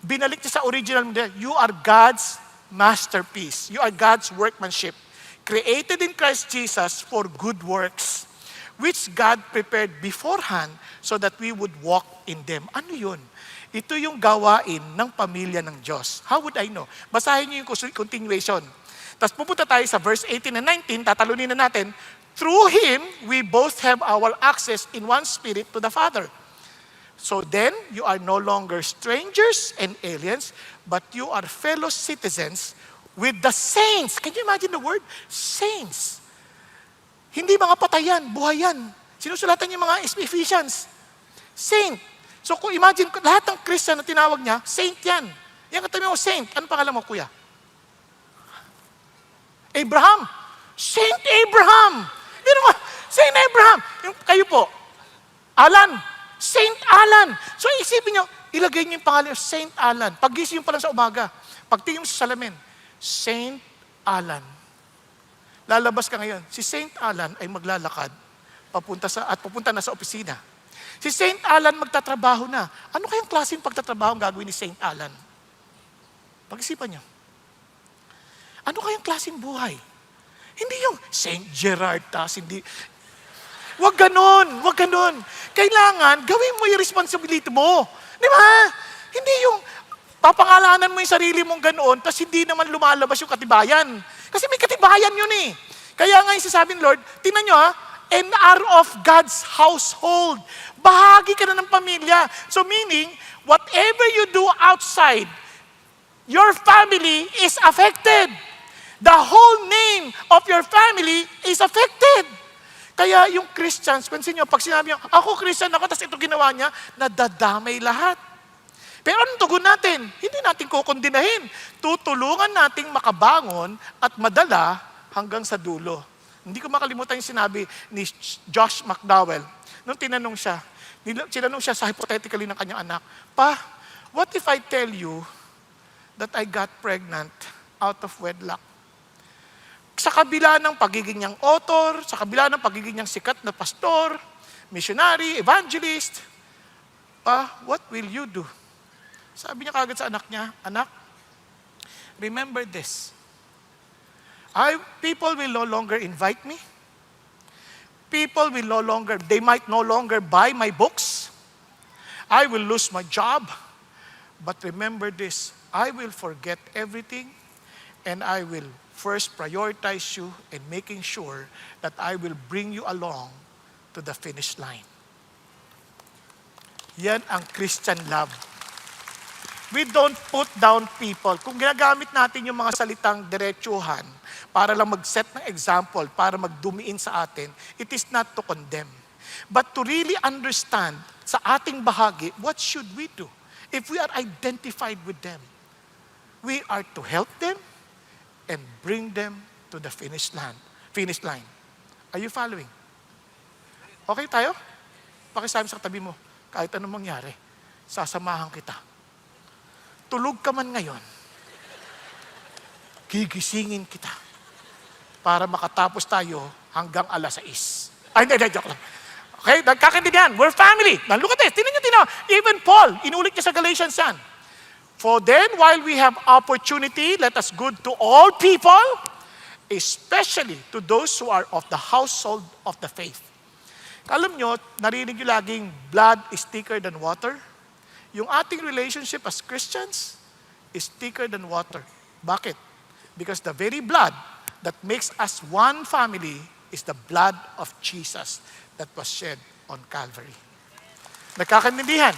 binalik niya sa original mo. You are God's masterpiece. You are God's workmanship. Created in Christ Jesus for good works, which God prepared beforehand so that we would walk in them. Ano yun? Ito yung gawain ng pamilya ng Diyos. How would I know? Basahin niyo yung continuation. Tapos pupunta tayo sa verse 18 and 19, tatalunin na natin, through Him, we both have our access in one spirit to the Father. So then, you are no longer strangers and aliens, but you are fellow citizens with the saints. Can you imagine the word? Saints. Hindi mga patayan, buhayan. Sinusulatan niya mga Ephesians. Saint. So kung imagine, lahat ng Christian na tinawag niya, saint yan. Yan katabi mo, saint. Ano pangalan mo, kuya? Abraham. Saint Abraham. Hindi naman, Saint Abraham. Yung, kayo po, Alan. Saint Alan. So isipin niyo, ilagay niyo yung pangalan, Saint Alan. Pag-gising pa lang sa umaga, pagtingin mo sa salamin, Saint Alan. Lalabas ka ngayon. Si Saint Alan ay maglalakad pupunta na sa opisina. Si Saint Alan magtatrabaho na. Ano kayang klaseng pagtatrabaho ang gagawin ni Saint Alan? Pag-isipan niyo. Ano kayang klaseng buhay? Hindi yung Saint Gerard, hindi. Wag ganon, wag ganon. Kailangan, gawin mo yung responsibility mo. Di ba? Hindi yung papangalanan mo yung sarili mong ganoon, tapos hindi naman lumalabas yung katibayan. Kasi may katibayan yun eh. Kaya nga yung sasabihin, Lord, tingnan nyo and are of God's household. Bahagi ka na ng pamilya. So meaning, whatever you do outside, your family is affected. The whole name of your family is affected. Kaya yung Christians, pansin nyo, pag sinabi nyo, ako Christian ako, tapos ito ginawa niya, nadadamay lahat. Pero anong tugon natin? Hindi natin kukondinahin. Tutulungan nating makabangon at madala hanggang sa dulo. Hindi ko makalimutan yung sinabi ni Josh McDowell. Nung tinanong siya sa hypothetically ng kanyang anak, Pa, what if I tell you that I got pregnant out of wedlock? Sa kabila ng pagiging niyang author, sa kabila ng pagiging niyang sikat na pastor, missionary, evangelist, Pa, what will you do? Sabi niya kagad sa anak niya, Anak, remember this. People will no longer invite me. People will they might no longer buy my books. I will lose my job. But remember this, I will forget everything and I will first prioritize you in making sure that I will bring you along to the finish line. Yan ang Christian love. We don't put down people. Kung ginagamit natin yung mga salitang diretsuhan para lang mag-set ng example, para magdumiin sa atin, it is not to condemn. But to really understand sa ating bahagi, what should we do? If we are identified with them, we are to help them and bring them to the finish line. Are you following? Okay tayo? Pakisabi sa katabi mo, kahit anong mangyari, sasamahan kita. Tulog ka man ngayon, gigisingin kita para makatapos tayo hanggang alas 6. Ay, hindi, joke lang. Okay, nagkakaintindihan. We're family. Now, look at this. Tingnan nyo. Even Paul, inulit niya sa Galatians yan. For then, while we have opportunity, let us good to all people, especially to those who are of the household of the faith. Alam nyo, narinig nyo laging blood is thicker than water. Yung ating relationship as Christians is thicker than water. Bakit? Because the very blood that makes us one family is the blood of Jesus that was shed on Calvary. Nagkakaintindihan?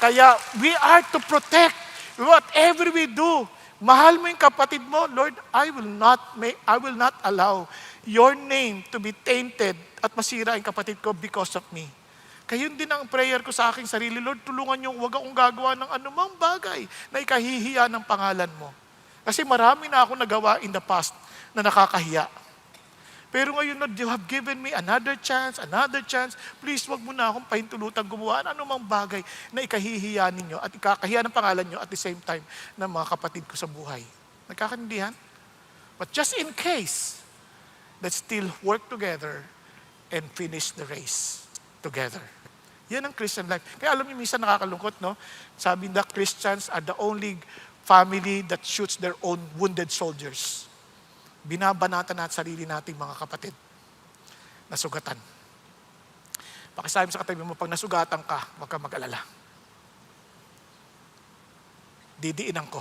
Kaya we are to protect whatever we do. Mahal mo yung kapatid mo, Lord, I will not allow your name to be tainted at masira yung kapatid ko because of me. Kaya yun din ang prayer ko sa aking sarili, Lord, tulungan niyo, huwag akong gagawa ng anumang bagay na ikahihiya ng pangalan mo. Kasi marami na ako nagawa in the past na nakakahiya. Pero ngayon, Lord, you have given me another chance. Please, wag mo na akong pahintulutan gumawa ng anumang bagay na ikahihiya ninyo at ikakahiya ng pangalan nyo at the same time ng mga kapatid ko sa buhay. Nagkakaintindihan? But just in case, let's still work together and finish the race together. Yan ang Christian life. Kaya alam niyo, minsan nakakalungkot, no? Sabi na Christians are the only family that shoots their own wounded soldiers. Binabanatan natin sarili nating mga kapatid na sugatan. Pakisabi sa katabi mo, pag nasugatan ka, huwag ka mag-alala. Didiinan ko.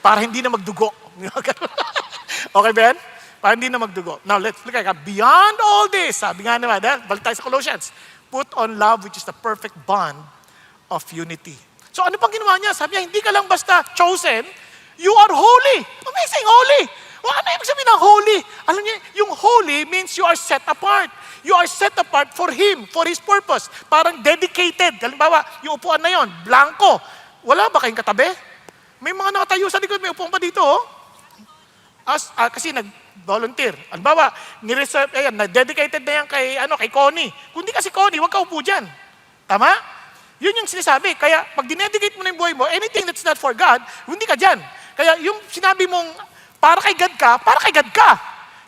Para hindi na magdugo. Okay, Ben? Para hindi na magdugo. Now, let's look at beyond all this. Sabi nga naman, balik tayo sa Colossians. Put on love, which is the perfect bond of unity. So ano pang ginawa niya? Sabi niya, hindi ka lang basta chosen, you are holy. Amazing, holy. Ano ibig sabihin ng holy? Alam niyo, yung holy means you are set apart. You are set apart for Him, for His purpose. Parang dedicated. Halimbawa, yung upuan na yon, blanco. Wala ba kayong katabi? May mga nakatayo sa likod, may upuan pa dito, oh. Kasi nag-volunteer. Halimbawa, ni-reserve, ayan, na-dedicated na yan kay Connie. Kung di kasi Connie, huwag ka upo dyan. Tama? Yun yung sinasabi. Kaya, pag dinedicate mo na yung buhay mo, anything that's not for God, hindi ka dyan. Kaya, yung sinabi mong, para kay God ka.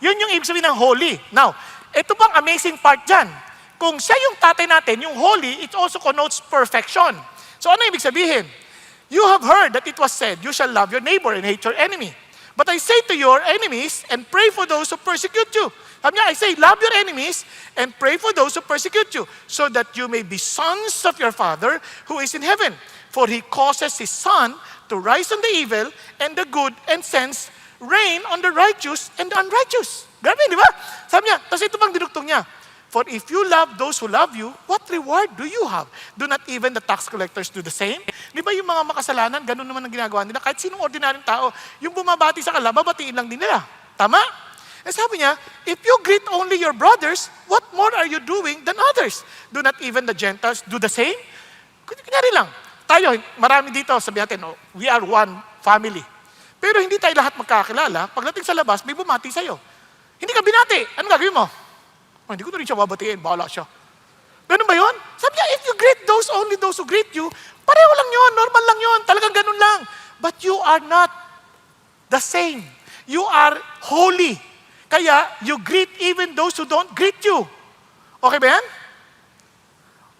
Yun yung ibig sabihin ng holy. Now, ito pang amazing part dyan. Kung siya yung tatay natin, yung holy, it also connotes perfection. So ano ibig sabihin? You have heard that it was said, you shall love your neighbor and hate your enemy. But I say to your enemies and pray for those who persecute you. Sabi niya, I say, love your enemies and pray for those who persecute you, so that you may be sons of your Father who is in heaven. For He causes His sun to rise on the evil and the good and sends rain on the righteous and the unrighteous. Grabe, di ba? Sabi niya, tapos ito pang dinugtong niya. For if you love those who love you, what reward do you have? Do not even the tax collectors do the same? Di ba yung mga makasalanan, ganun naman ang ginagawa nila. Kahit sinong ordinaryong tao, yung bumabati sa kanila, babatiin lang din nila. Tama? Eh sabi niya, if you greet only your brothers, what more are you doing than others? Do not even the Gentiles do the same? Kunyari lang. Tayo, marami dito, sabi natin, oh, we are one family. Pero hindi tayo lahat magkakilala. Pagdating sa labas, may bumati sa'yo. Hindi ka binati. Ano gagawin mo? Oh, hindi ko na rin siya babatiin. Bahala siya. Ganun ba yun? Sabi niya, if you greet only those who greet you, pareho lang yun. Normal lang yun. Talagang ganun lang. But you are not the same. You are holy. Kaya, you greet even those who don't greet you. Okay ba yan?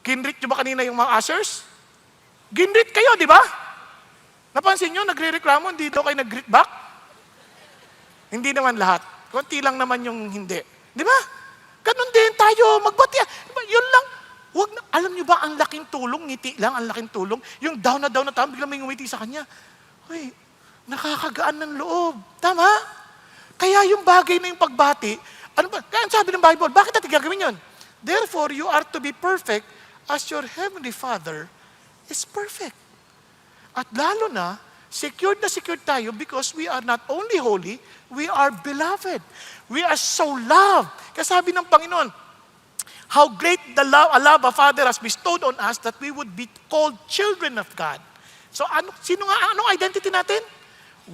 Ginreet nyo ba kanina yung mga ushers? Ginreet kayo, di ba? Napansin nyo, nagre-reklamo, hindi daw kayo nag-greet back? Hindi naman lahat. Kunti lang naman yung hindi. Di ba? Ganun din tayo, magbati. Diba? Yun lang. Alam nyo ba, ang laking tulong, ngiti lang, ang laking tulong. Yung down na tao, biglang may ngumiti sa kanya. Uy, nakakagaan ng loob. Tama? Kaya yung bagay na yung pagbati, ano ba? Kaya ang sabi ng Bible, bakit natin gagawin yun? Therefore, you are to be perfect as your heavenly Father is perfect. At lalo na, secured tayo because we are not only holy, we are beloved. We are so loved. Kasi sabi ng Panginoon, how great the love a Father has bestowed on us that we would be called children of God. So anong identity natin?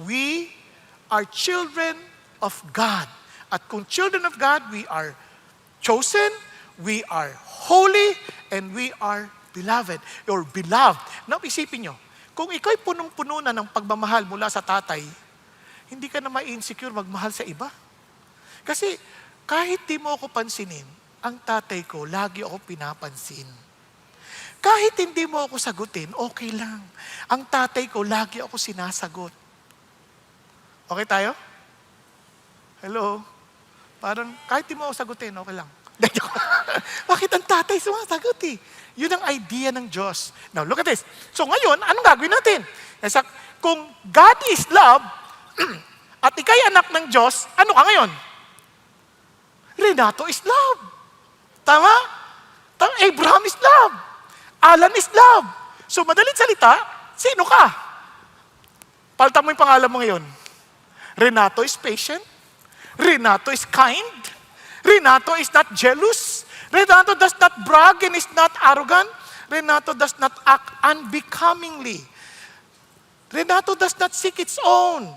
We are children of God. At kung children of God, we are chosen, we are holy, and we are beloved or beloved. Now, isipin nyo, kung ikaw'y punong-puno na ng pagmamahal mula sa tatay, hindi ka na ma-insecure magmahal sa iba. Kasi kahit di mo ako pansinin, ang tatay ko, lagi ako pinapansin. Kahit hindi mo ako sagutin, okay lang. Ang tatay ko, lagi ako sinasagot. Okay tayo? Hello? Parang kahit di mo ako sagutin, okay lang. Bakit ang tatay sumasagot eh? Yun ang idea ng Diyos. Now, look at this. So ngayon, anong gagawin natin? Kung God is love, at ikay anak ng Diyos, ano ka ngayon? Renato is love. Tama? Abraham is love. Alan is love. So madaling salita, sino ka? Palitan mo yung pangalan mo ngayon. Renato is patient. Renato is kind. Renato is not jealous. Renato does not brag and is not arrogant. Renato does not act unbecomingly. Renato does not seek its own.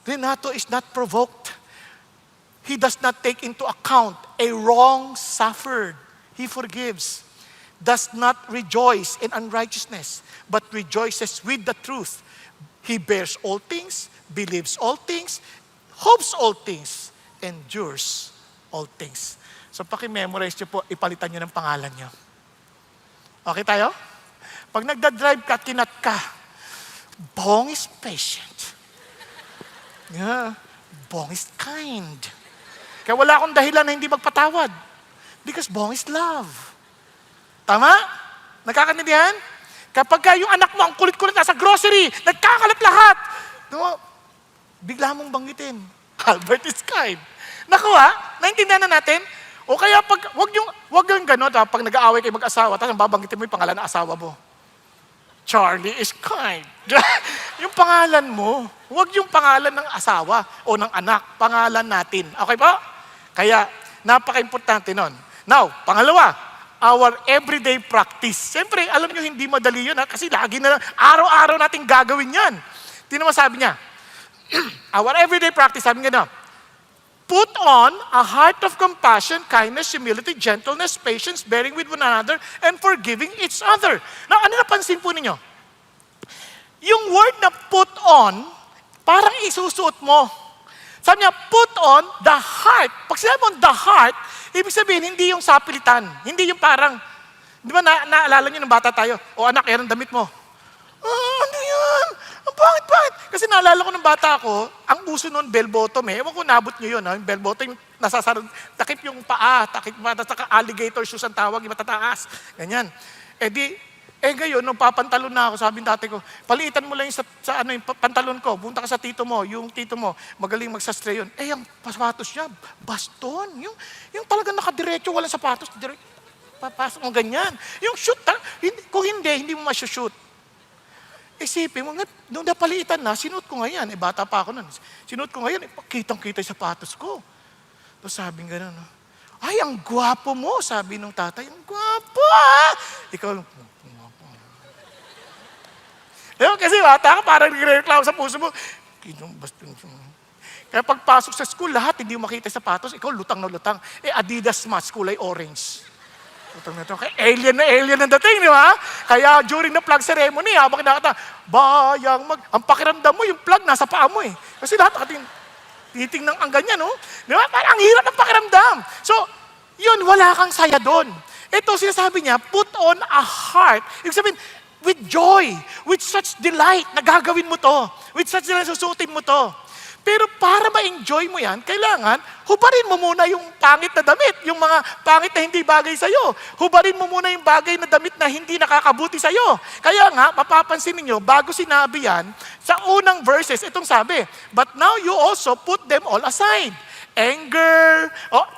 Renato is not provoked. He does not take into account a wrong suffered. He forgives. Does not rejoice in unrighteousness, but rejoices with the truth. He bears all things, believes all things, hopes all things, endures all things. So paki-memorize nyo po, ipalitan nyo ng pangalan nyo. Okay tayo? Pag nagda-drive ka, kinat ka, Bong is patient. Yeah. Bong is kind. Kaya wala akong dahilan na hindi magpatawad. Because Bong is love. Tama? Nagkakaintindihan? Kapag yung anak mo, ang kulit-kulit nasa grocery, nagkakalat lahat. No, bigla mong banggitin. Albert is kind. Naku naintindihan na natin? O kaya wag yung gano'n, pag nag-aaway kayo mag-asawa, tapos babanggitin mo yung pangalan ng asawa mo. Charlie is kind. Yung pangalan mo, wag yung pangalan ng asawa o ng anak, pangalan natin. Okay po? Kaya, napaka-importante nun. Now, pangalawa, our everyday practice. Siyempre, alam nyo, hindi madali yun kasi lagi na, araw-araw natin gagawin yan. Tingnan mo sabi niya, our everyday practice, sabi nga na, put on a heart of compassion, kindness, humility, gentleness, patience, bearing with one another, and forgiving each other. Now, ano napansin po ninyo? Yung word na put on, parang isusuot mo. Sabi niya, put on the heart. Pag sinabi mo the heart, ibig sabihin, hindi yung sapilitan. Hindi yung parang, di ba naalala niyo ng bata tayo? O anak, yan ang damit mo. Ano yan? Ang pangit. Kasi naalala ko ng bata ko, ang uso noon, bell bottom eh. Ewan ko, nabot niyo yun. Yung bell bottom, takip yung paa, saka alligator shoes ang tawag, yung matataas. Ganyan. Ngayon, nung papantalon na ako, sabi ng tatay ko, paliitan mo lang yung yung pantalon ko, punta ka sa tito mo, yung tito mo, magaling magsastre yun. Ang sapatos niya, baston. Yung talagang nakadiretso, walang sapatos, papasok mo ganyan. Yung shoot, kung hindi mo masushoot. Isipin mo, nung napaliitan na, sinuot ko ngayon. Bata pa ako nun. Sinuot ko ngayon, kitang-kita yung sapatos ko. Tapos sabi nga gano'n, ay, ang gwapo mo, sabi nung tatay. Ang gwapo Ikaw, kasi bata ka, parang nagreklamo sa puso mo. Kaya pagpasok sa school, lahat hindi mo makita yung sapatos, ikaw lutang na lutang. Adidas Smart, kulay orange. Lutang na lutang. Kaya alien ang dating, di ba? Kaya during the flag ceremony, habang kinakata, ang pakiramdam mo, yung flag nasa paa mo eh. Kasi lahat titingnan ang ganyan, no? Di ba? Parang ang hirap ng pakiramdam. So, yun, wala kang saya doon. Ito, sinasabi niya, put on a heart. Ibig sabihin, with joy, with such delight, nagagawin mo to. With such delight, susutin mo to. Pero para ma-enjoy mo yan, kailangan, hubarin mo muna yung pangit na damit, yung mga pangit na hindi bagay sa'yo. Hubarin mo muna yung bagay na damit na hindi nakakabuti sa'yo. Kaya nga, mapapansin ninyo, bago sinabi yan, sa unang verses, itong sabi, but now you also put them all aside.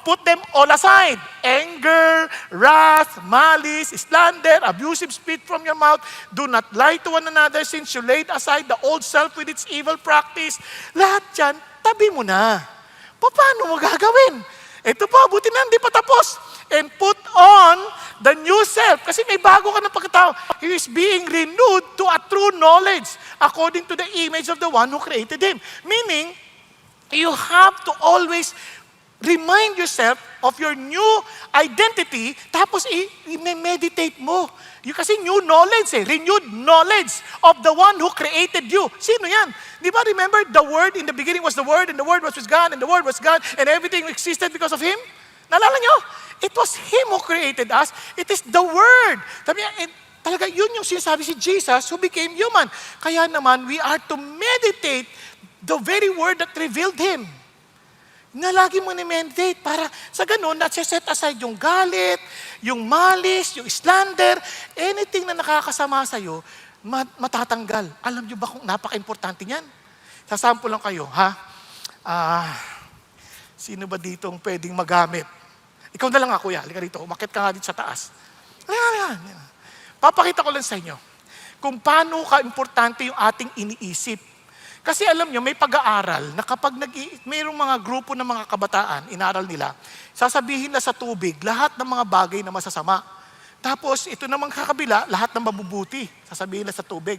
Put them all aside. Anger, wrath, malice, slander, abusive speech from your mouth. Do not lie to one another since you laid aside the old self with its evil practice. Lahat yan, tabi mo na. Paano mo gagawin? Ito pa, buti na, hindi pa tapos. And put on the new self. Kasi may bago ka ng pagkatao. He is being renewed to a true knowledge according to the image of the one who created him. Meaning, you have to always remind yourself of your new identity, tapos i-meditate mo. Kasi new knowledge renewed knowledge of the one who created you. Sino yan? Di ba remember, the Word, in the beginning was the Word, and the Word was with God, and the Word was God, and everything existed because of Him? Naalala nyo? It was Him who created us. It is the Word. Sabi niya, talaga yun yung sinasabi si Jesus who became human. Kaya naman, we are to meditate the very word that revealed Him. Na lagi mo ni-meditate para sa ganun, set aside yung galit, yung malice, yung slander, anything na nakakasama sa'yo, matatanggal. Alam nyo ba kung napaka-importante niyan? Sasample lang kayo, ha? Sino ba ditong pwedeng magamit Ikaw na lang nga, kuya. Halika rito. Umakit ka nga dito sa taas. Ayan. Papakita ko lang sa inyo kung paano ka-importante yung ating iniisip. Kasi alam nyo, may pag-aaral na kapag mayroong mga grupo ng mga kabataan, inaral nila, sasabihin na sa tubig lahat ng mga bagay na masasama. Tapos, ito namang kakabila, lahat ng mabubuti, sasabihin na sa tubig.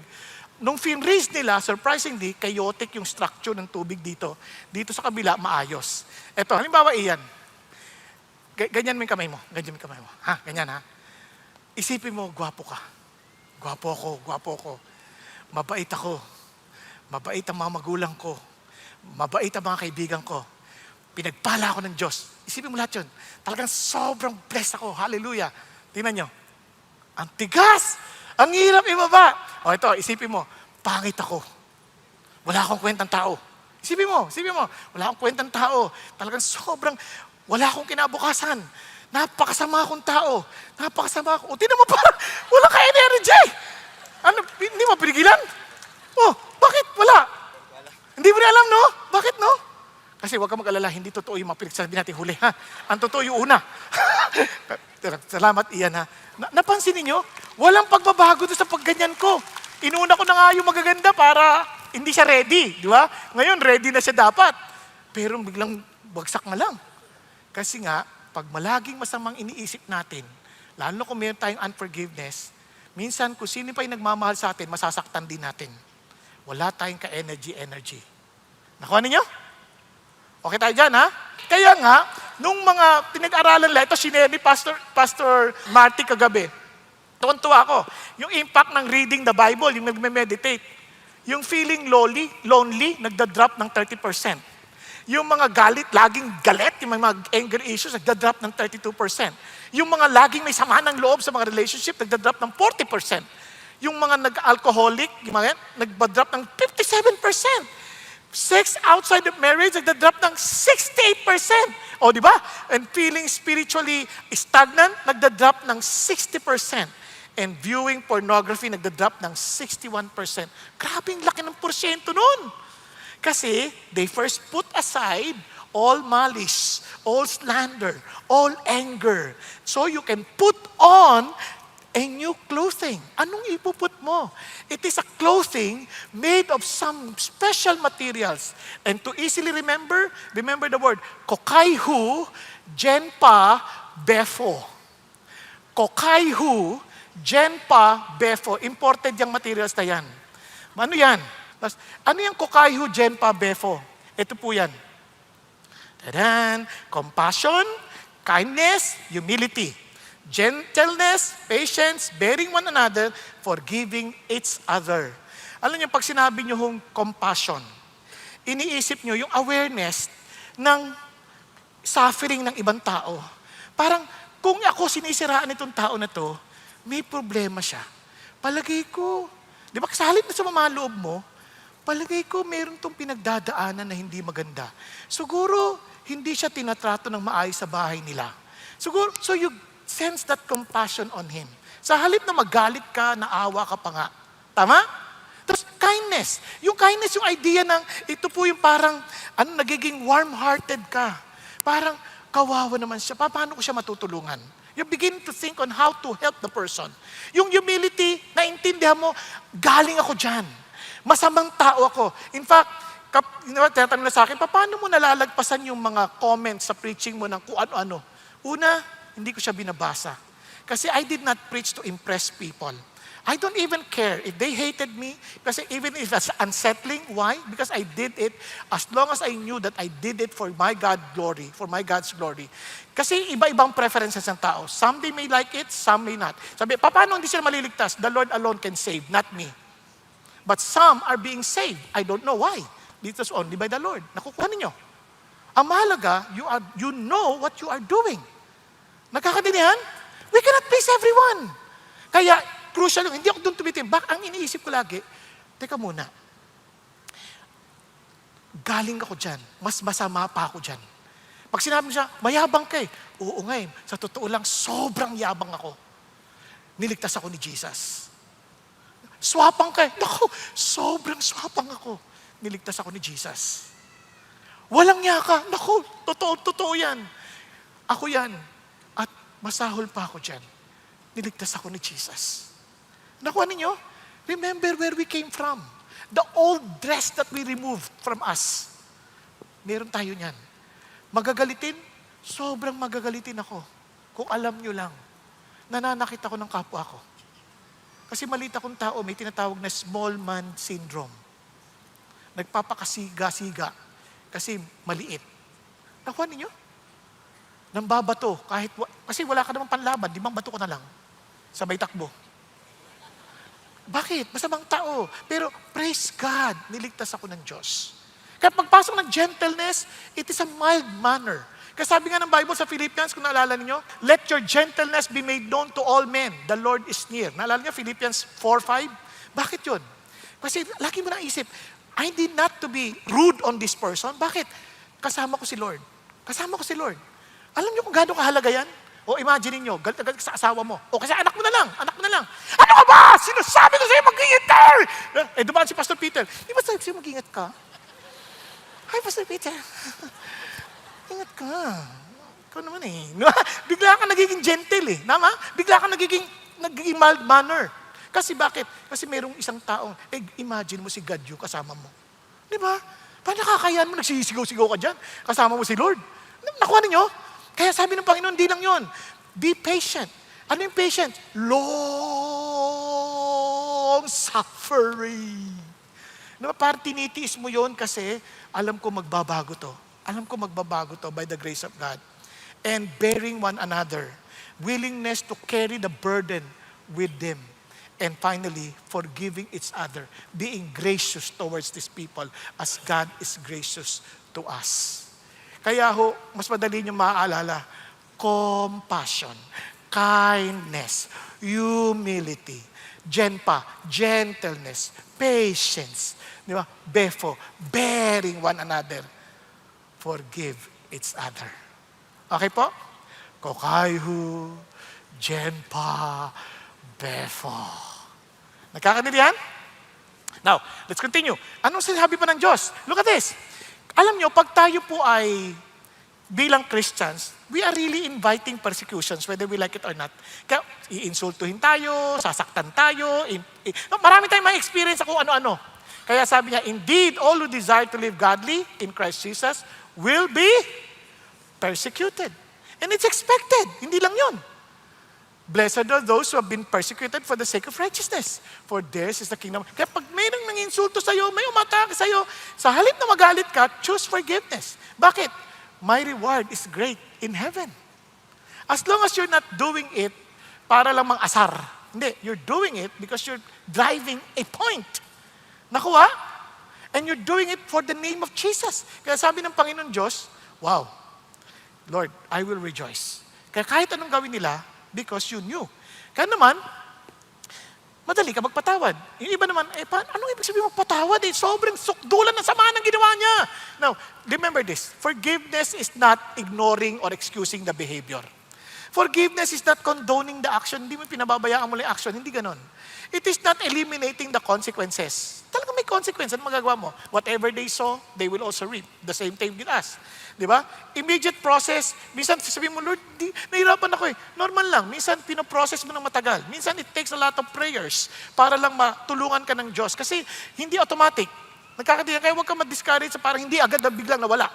Nung finraise nila, surprisingly, chaotic yung structure ng tubig dito. Dito sa kabila, maayos. Ito, halimbawa iyan. Ganyan mo yung kamay mo. Ganyan mo yung kamay mo. Ha? Ganyan ha? Isipin mo, gwapo ka. Gwapo ako. Mabait ako. Mabait ang mga magulang ko. Mabait ang mga kaibigan ko. Pinagpala ako ng Diyos. Isipin mo lahat yun. Talagang sobrang blessed ako. Hallelujah. Tingnan nyo. Ang tigas! Ang hirap ibaba! O ito, isipin mo, pangit ako. Wala akong kwentang tao. Isipin mo, wala akong kwentang tao. Talagang sobrang, wala akong kinabukasan. Napakasama akong tao. O, tingnan mo parang, wala ka energy! Ano, hindi mo pinigilan? Oh, bakit? Wala. Hindi mo na alam, no? Bakit, no? Kasi huwag ka mag-alala, hindi totoo yung mga pinagsasabi natin huli, ha? Ang totoo yung una. Salamat, Ian, ha? Napansin niyo? Walang pagbabago doon sa pagganyan ko. Inuna ko na nga yung magaganda para hindi siya ready, di ba? Ngayon, ready na siya dapat. Pero biglang bagsak na lang. Kasi nga, pag malaging masamang iniisip natin, lalo kung meron tayong unforgiveness, minsan kung sino pa yung nagmamahal sa atin, masasaktan din natin. Wala tayong ka-energy. Nakuha ninyo? Okay tayo dyan, ha? Kaya nga, nung mga pinag-aralan nila, ito sinare ni Pastor Marty kagabi. Tuwan-tuwa ako. Yung impact ng reading the Bible, yung nagme-meditate. Yung feeling lonely, nagda-drop ng 30%. Yung mga galit, laging galit, yung mga anger issues, nagda-drop ng 32%. Yung mga laging may sama ng loob sa mga relationship, nagda-drop ng 40%. Yung mga nag-alcoholic, yung mga nagba-drop ng 57%. Sex outside of marriage, nagda-drop ng 68%. O, di ba? And feeling spiritually stagnant, nagda-drop ng 60%. And viewing pornography, nagda-drop ng 61%. Grabing laki ng porsyento nun. Kasi they first put aside all malice, all slander, all anger. So you can put on a new clothing. Anong ipuput mo? It is a clothing made of some special materials. And to easily remember the word, kokaihu genpa befo. Kokaihu genpa befo. Imported yung materials na yan. Ano yan? Ano yung kokaihu genpa befo? Ito po yan. Tadan! Compassion, kindness, humility. Gentleness, patience, bearing one another, forgiving each other. Alam niyo, pag sinabi niyo yung compassion, iniisip niyo yung awareness ng suffering ng ibang tao. Parang, kung ako sinisiraan itong tao na to, may problema siya. Palagay ko, di ba, sa halip na sumama loob mo, palagay ko meron tong pinagdadaanan na hindi maganda. Siguro, hindi siya tinatrato ng maayos sa bahay nila. Siguro, so you sense that compassion on him. Sa halip na magalit ka, naawa ka pa nga. Tama? Tapos, kindness. Yung kindness, yung idea ng, ito po yung parang, nagiging warm-hearted ka. Parang, kawawa naman siya. Paano ko siya matutulungan? You begin to think on how to help the person. Yung humility, naintindihan mo, galing ako dyan. Masamang tao ako. In fact, tinatanong na sa akin, paano mo nalalagpasan yung mga comments sa preaching mo ng kung ano-ano? Una, hindi ko siya binabasa. Kasi I did not preach to impress people. I don't even care if they hated me, kasi even if it's unsettling. Why? Because I did it as long as I knew that I did it for my God's glory. Kasi iba-ibang preferences ng tao. Some they may like it, some may not. Sabi, paano hindi sila maliligtas? The Lord alone can save, not me. But some are being saved. I don't know why. It was only by the Lord. Nakukuha ninyo. Ang mahalaga, you know what you are doing. Nagkakadinihan? We cannot please everyone. Kaya, crucial yung, hindi ako doon tumitim. Ang iniisip ko lagi, teka muna, galing ako dyan, mas masama pa ako dyan. Pag sinabi mo siya, mayabang ka eh. Oo nga eh, sa totoo lang, sobrang yabang ako. Niligtas ako ni Jesus. Swapang ka eh. Naku, sobrang swapang ako. Niligtas ako ni Jesus. Walang niya ka. Naku, totoo yan. Ako yan. masahol pa ako dyan. Niligtas ako ni Jesus. Nakuha ninyo? Remember where we came from. The old dress that we removed from us. Meron tayo niyan. Magagalitin? Sobrang magagalitin ako. Kung alam nyo lang, nananakit ako ng kapwa ko. Kasi maliit akong tao, may tinatawag na small man syndrome. Nagpapakasiga-siga kasi maliit. Nakuha ninyo? Nang babato, kasi wala ka namang panlaban, limang bato ko na lang. Sabay takbo. Bakit? Masamang tao. Pero praise God, niligtas ako ng Diyos. Kaya pagpasok ng gentleness, it is a mild manner. Kasi sabi nga ng Bible sa Philippians, kung naalala niyo, let your gentleness be made known to all men. The Lord is near. Naalala niyo, Philippians 4:5? Bakit yun? Kasi lagi mo naisip, I need not to be rude on this person. Bakit? Kasama ko si Lord. Kasama ko si Lord. Alam niyo kung gaano kahalaga yan? O imagine niyo, galit na galit ka sa asawa mo. O kasi anak mo na lang. Ano ka ba? Sinasabi ko sa'yo mag-ingat ka! Dumaan si Pastor Peter. Di ba sabi sa'yo mag-ingat ka? Hi, Pastor Peter. Ingat ka. Ikaw naman eh. Bigla ka nagiging gentle eh. Tama? Bigla ka nagiging mild manner. Kasi bakit? Kasi merong isang taong, imagine mo si God yung kasama mo. Di ba? Paano nakakayaan mo, nagsisigaw-sigaw ka dyan? Kasama mo si Lord. Nakuha ninyo? Kaya sabi ng Panginoon, di lang yun. Be patient. Ano yung patient? Long suffering. Diba, parang tinitiis mo yun kasi alam ko magbabago to. Alam ko magbabago to by the grace of God. And bearing one another. Willingness to carry the burden with them. And finally, forgiving each other. Being gracious towards these people as God is gracious to us. Kaya ho, mas madali nyo maaalala, compassion, kindness, humility, gentleness, patience, di ba? Befo, bearing one another, forgive each other. Okay po? Kokaihu, genpa, befo. Nagkakaintindihan? Now, let's continue. Anong sinabi pa ng Diyos? Look at this. Alam nyo, pag tayo po ay bilang Christians, we are really inviting persecutions, whether we like it or not. Kaya iinsultuhin tayo, sasaktan tayo, marami tayong ma-experience kung ano-ano. Kaya sabi niya, indeed, all who desire to live godly in Christ Jesus will be persecuted. And it's expected. Hindi lang yun. Blessed are those who have been persecuted for the sake of righteousness. For theirs is the kingdom. Kaya pag may nang insulto sa'yo, may umatake sa'yo, sa halip na magalit ka, choose forgiveness. Bakit? My reward is great in heaven. As long as you're not doing it para lang mang-asar. Hindi, you're doing it because you're driving a point. Nakuha? And you're doing it for the name of Jesus. Kaya sabi ng Panginoon Diyos, wow, Lord, I will rejoice. Kaya kahit anong gawin nila, because you knew. Kaya naman, madali ka magpatawad. Yung iba naman, anong ibig sabihin magpatawad? Sobrang sukdulan ng sama ng ginawa niya. Now, remember this. Forgiveness is not ignoring or excusing the behavior. Forgiveness is not condoning the action. Hindi mo pinababayaan mo yung action. Hindi ganon. It is not eliminating the consequences. Talagang may consequence. Ano magagawa mo? Whatever they sow, they will also reap. The same thing with us. Di ba? Immediate process. Minsan sasabihin mo, Lord, nahirapan ako eh. Normal lang. Minsan pinoprocess mo ng matagal. Minsan it takes a lot of prayers para lang matulungan ka ng Diyos. Kasi hindi automatic. Nagkakadiyan. Kaya huwag ka ma-discourage sa parang hindi agad na biglang nawala.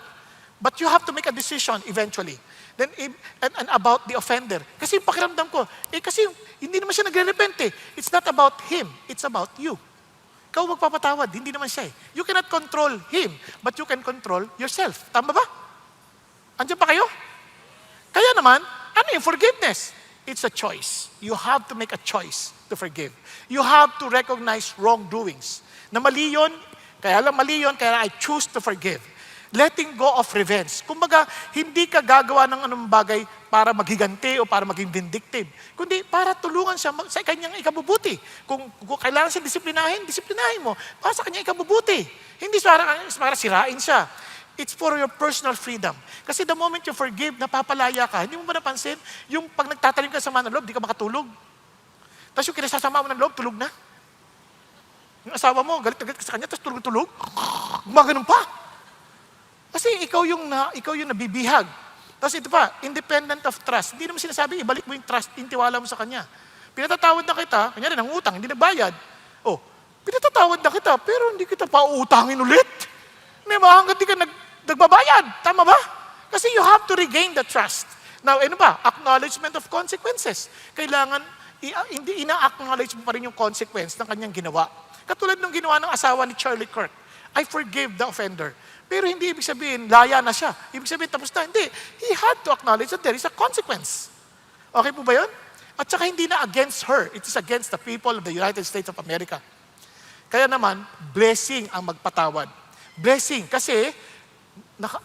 But you have to make a decision eventually. Then, and about the offender. Kasi yung pakiramdam ko, kasi hindi naman siya nagre-repent eh. It's not about him. It's about you. Ikaw magpapatawad. Hindi naman siya eh. You cannot control him, but you can control yourself. Tama ba? Andiyan pa kayo? Kaya naman, ano yung forgiveness? It's a choice. You have to make a choice to forgive. You have to recognize wrongdoings. Na mali yun, kaya I choose to forgive. Letting go of revenge. Kumbaga, hindi ka gagawa ng anong bagay para maghiganti o para maging vindictive. Kundi para tulungan siya sa kanyang ikabubuti. Kung kailangan siya disiplinahin mo. Para sa kanyang ikabubuti. Hindi para sirain siya. It's for your personal freedom. Kasi the moment you forgive, napapalaya ka. Hindi mo ba napansin? Yung pag nagtatanim ka sa sama ng loob, di ka makatulog. Tapos yung kinasasama mo ng loob, tulog na. Yung asawa mo, galit na galit ka sa kanya, tapos tulog. Gumaganon pa. Kasi ikaw yung nabibihag. Tapos ito pa, independent of trust. Hindi naman sinasabi, ibalik mo yung trust, yung tiwala mo sa Kanya. Pinatatawad na kita, kanya rin ang utang, hindi nagbayad. Oh, pinatatawad na kita, pero hindi kita pauutangin ulit. Di ba? Hanggang di ka nagbabayad. Tama ba? Kasi you have to regain the trust. Now, ano ba? Acknowledgement of consequences. Kailangan, hindi ina-acknowledge mo pa rin yung consequence ng kanyang ginawa. Katulad ng ginawa ng asawa ni Charlie Kirk. I forgive the offender. Pero hindi ibig sabihin, laya na siya. Ibig sabihin, tapos na. Hindi. He had to acknowledge that there is a consequence. Okay po ba yun? At saka hindi na against her. It is against the people of the United States of America. Kaya naman, blessing ang magpatawad. Blessing. Kasi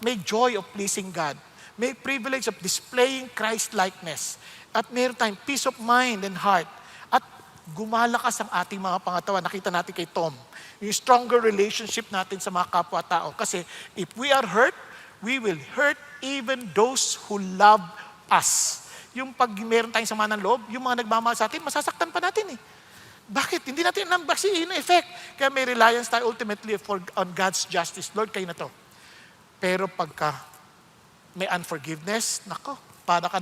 may joy of pleasing God. May privilege of displaying Christ-likeness. At meron tayong peace of mind and heart. At gumalakas ang ating mga pangatawan. Nakita natin kay Tom. Yung stronger relationship natin sa mga kapwa-tao. Kasi if we are hurt, we will hurt even those who love us. Yung pag meron tayong sama ng loob, yung mga nagmamahal sa atin, masasaktan pa natin eh. Bakit? Hindi natin alam kasi in-effect. Kaya may reliance tayo ultimately on God's justice. Lord, kayo na to. Pero pagka may unforgiveness, nako, para ka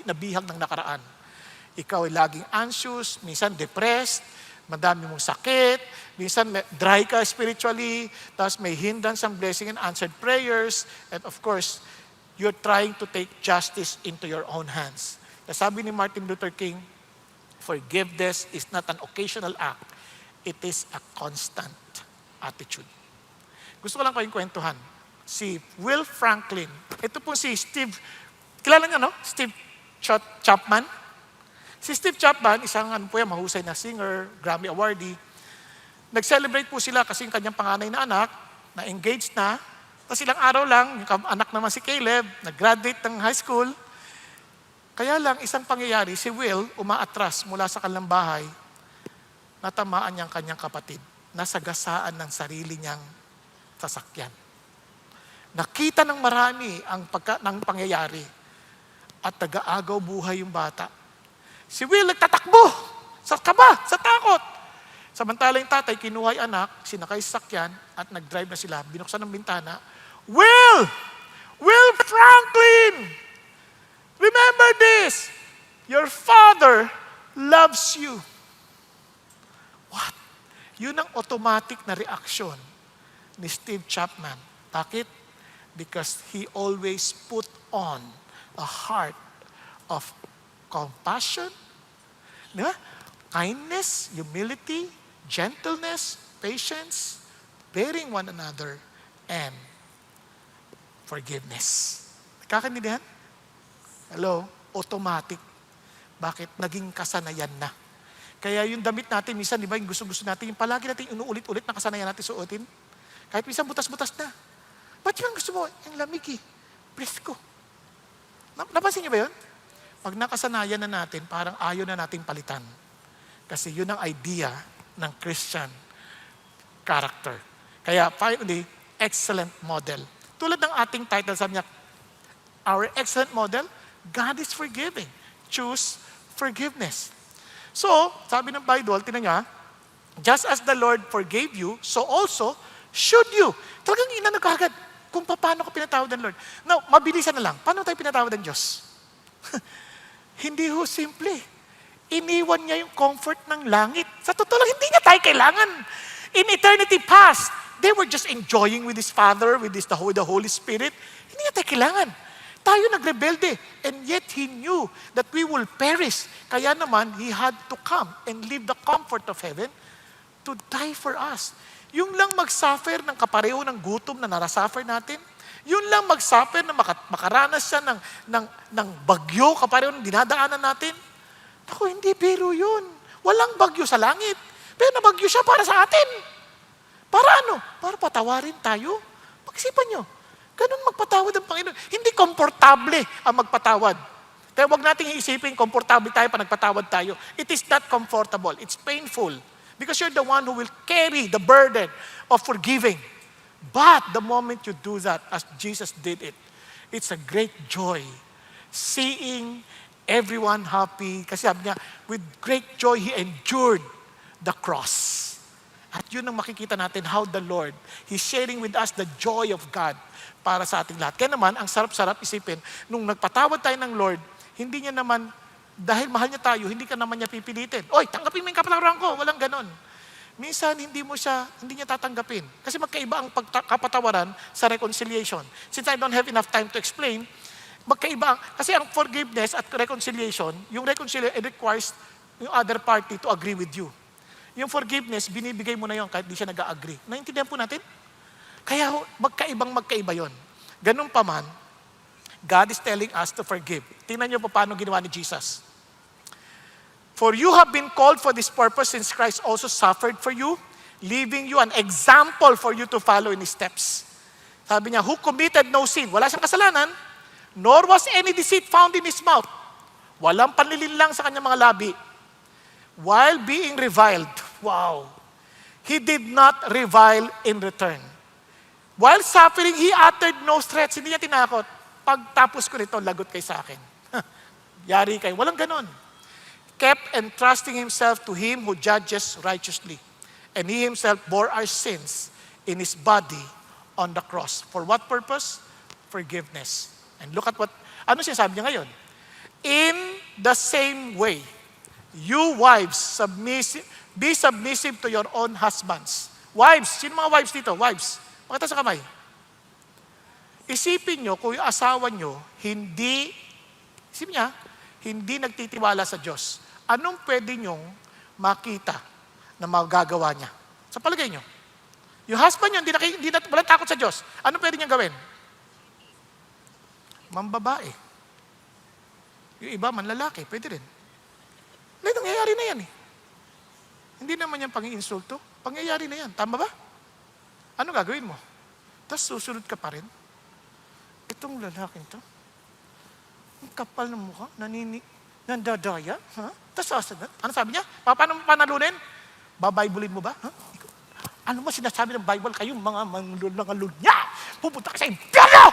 nabihag ng nakaraan. Ikaw ay laging anxious, minsan depressed, madami mong sakit, minsan dry ka spiritually, tapos may hindrance ang blessing and answered prayers, and of course, you're trying to take justice into your own hands. Sabi ni Martin Luther King, forgiveness is not an occasional act, it is a constant attitude. Gusto ko lang kayong kwentuhan. Si Will Franklin, ito po si Steve, kilala niyo no? Steve Chapman. Si Steve Chapman, isang mahusay na singer, Grammy awardee. Nag-celebrate po sila kasi yung kanyang panganay na anak, na-engaged na. Tapos ilang araw lang, yung anak naman si Caleb, nag-graduate ng high school. Kaya lang, isang pangyayari, si Will, umaatras mula sa kanilang bahay, natamaan niyang kanyang kapatid, nasagasaan ng sarili niyang sasakyan. Nakita ng marami ng pangyayari at nag-aagaw buhay yung bata. Si Will nagtatakbo sa kaba, sa takot. Samantala yung tatay, kinuha yung anak, sinakay sa sakyan at nag-drive na sila. Binuksan ng bintana. Will! Will Franklin! Remember this! Your father loves you. What? Yun ang automatic na reaksyon ni Steve Chapman. Bakit? Because he always put on a heart of compassion, diba? Kindness, humility, gentleness, patience, bearing one another, and forgiveness. Nagkakaintindihan? Hello? Automatic. Bakit? Naging kasanayan na. Kaya yung damit natin, minsan, di ba, yung gusto-gusto natin, yung palagi natin inuulit-ulit na kasanayan natin suotin. Kahit minsan butas-butas na. Ba't yung gusto mo? Yung lamig eh. Presko. Napansin niyo ba yun? Pag nakasanayan na natin, parang ayaw na nating palitan. Kasi yun ang idea ng Christian character. Kaya finally, excellent model. Tulad ng ating title, sabi niya, our excellent model, God is forgiving. Choose forgiveness. So, sabi ng Bible, tinan niya, just as the Lord forgave you, so also should you. Talagang inano ka agad kung paano ko pinatawad ng Lord. Now, mabilisan na lang. Paano tayo pinatawad ng Diyos? Hindi ho simple. Iniwan niya yung comfort ng langit. Sa totoo lang, hindi niya tayo kailangan. In eternity past, they were just enjoying with His Father, with the Holy Spirit. Hindi niya tayo kailangan. Tayo nagrebelde. And yet, He knew that we will perish. Kaya naman, He had to come and leave the comfort of heaven to die for us. Yung lang mag-suffer ng kapareho ng gutom na narasuffer natin, yun lang mag-suffer na makaranas siya ng bagyo kapareho ng dinadaanan natin. Ako, hindi biro yun. Walang bagyo sa langit. Pero nabagyo siya para sa atin. Para ano? Para patawarin tayo. Pag-isipan nyo, ganun magpatawad ang Panginoon. Hindi komportable ang magpatawad. Kaya huwag nating iisipin, komportable tayo pa nagpatawad tayo. It is not comfortable. It's painful. Because you're the one who will carry the burden of forgiving. But the moment you do that, as Jesus did it, it's a great joy. Seeing everyone happy. Kasi sabi niya, with great joy, He endured the cross. At yun ang makikita natin how the Lord, He's sharing with us the joy of God para sa ating lahat. Kaya naman, ang sarap-sarap isipin, nung nagpatawad tayo ng Lord, hindi niya naman, dahil mahal niya tayo, hindi ka naman niya pipilitin. Oy, tanggapin mo yung kapatawaran ko. Walang ganon. Minsan, hindi niya tatanggapin. Kasi magkaiba ang kapatawaran sa reconciliation. Since I don't have enough time to explain, magkaiba kasi ang forgiveness at reconciliation, yung reconciliation, it requires yung other party to agree with you. Yung forgiveness, binibigay mo na yun kahit di siya nag-agree. Naintindihan po natin? Kaya magkaiba yon. Ganun pa man, God is telling us to forgive. Tingnan niyo po paano ginawa ni Jesus. For you have been called for this purpose since Christ also suffered for you, leaving you an example for you to follow in His steps. Sabi niya, who committed no sin. Wala siyang kasalanan, nor was any deceit found in His mouth. Walang panlilinlang sa kanyang mga labi. While being reviled, wow, He did not revile in return. While suffering, He uttered no threats. Hindi niya tinakot. Pagtapos ko nito, lagot kay sa akin. Yari kayo. Walang ganon. Kept entrusting Himself to Him who judges righteously. And He Himself bore our sins in His body on the cross. For what purpose? Forgiveness. And look at ano sinasabi niya ngayon? In the same way, you wives, be submissive to your own husbands. Wives, sino mga wives dito? Wives, makita sa kamay. Isipin nyo kung yung asawa nyo, hindi nagtitiwala sa Diyos. Anong pwede nyong makita na magagawa niya? Sa palagay nyo. Yung husband nyo, walang takot sa Diyos. Anong pwede niyang gawin? Mambabae. Yung iba, manlalaki, pwede rin. Nangyayari na yan eh. Hindi naman yan pang-iinsulto. Pangyayari na yan. Tama ba? Ano gagawin mo? Tapos susunod ka pa rin. Itong lalaking to, ang kapal ng mukha, nandadaya, ha? Tapos sasagot. Ano sabi niya? Paano mo panalunin? Babaybulin mo ba? Ha? Ano mo sinasabi ng Bible? Kayong mga manlulungalul niya! Pupunta ka sa impyerno!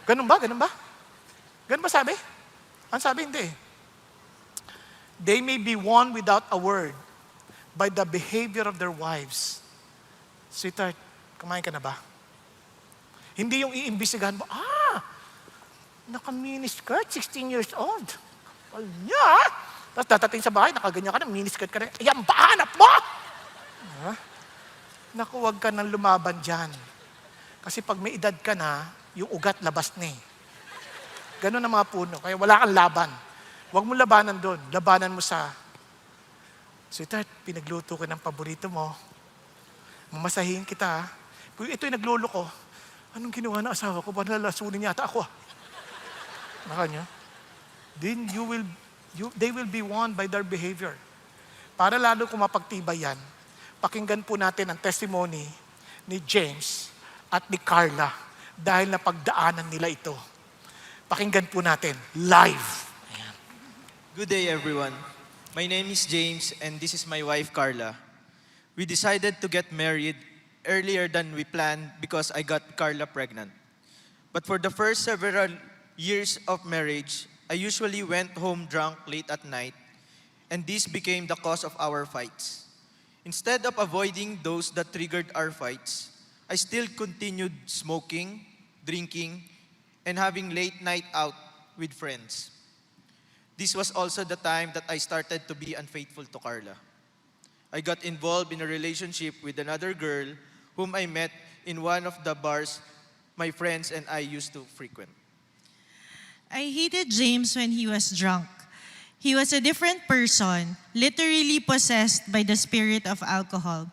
Ganun ba? Ganun ba? Ganun ba sabi? Ano sabi? Hindi. They may be won without a word by the behavior of their wives. Sweetheart, kumain ka na ba? Hindi yung iimbisigahan mo, naka-miniskirt, 16 years old. Kapal niya, tapos datating sa bahay, nakaganyan ka na, miniskirt ka na, ayan ba, hanap mo? Naku, huwag ka nang lumaban dyan. Kasi pag may edad ka na, yung ugat labas na eh. Ganun ang mga puno, kaya wala kang laban. Huwag mo labanan doon. Labanan mo sa, sweetheart, pinagluto ko ng paborito mo. Mamasahin kita. Kung ito'y naglolo ko, anong ginawa ng asawa ko? Parang lalasunin yata ako. Nakanya? Then they will be won by their behavior. Para lalo kung mapagtibay yan, pakinggan po natin ang testimony ni James at ni Carla dahil napagdaanan nila ito. Pakinggan po natin live. Good day, everyone. My name is James, and this is my wife, Carla. We decided to get married earlier than we planned because I got Carla pregnant. But for the first several years of marriage, I usually went home drunk late at night, and this became the cause of our fights. Instead of avoiding those that triggered our fights, I still continued smoking, drinking, and having late night out with friends. This was also the time that I started to be unfaithful to Carla. I got involved in a relationship with another girl whom I met in one of the bars my friends and I used to frequent. I hated James when he was drunk. He was a different person, literally possessed by the spirit of alcohol.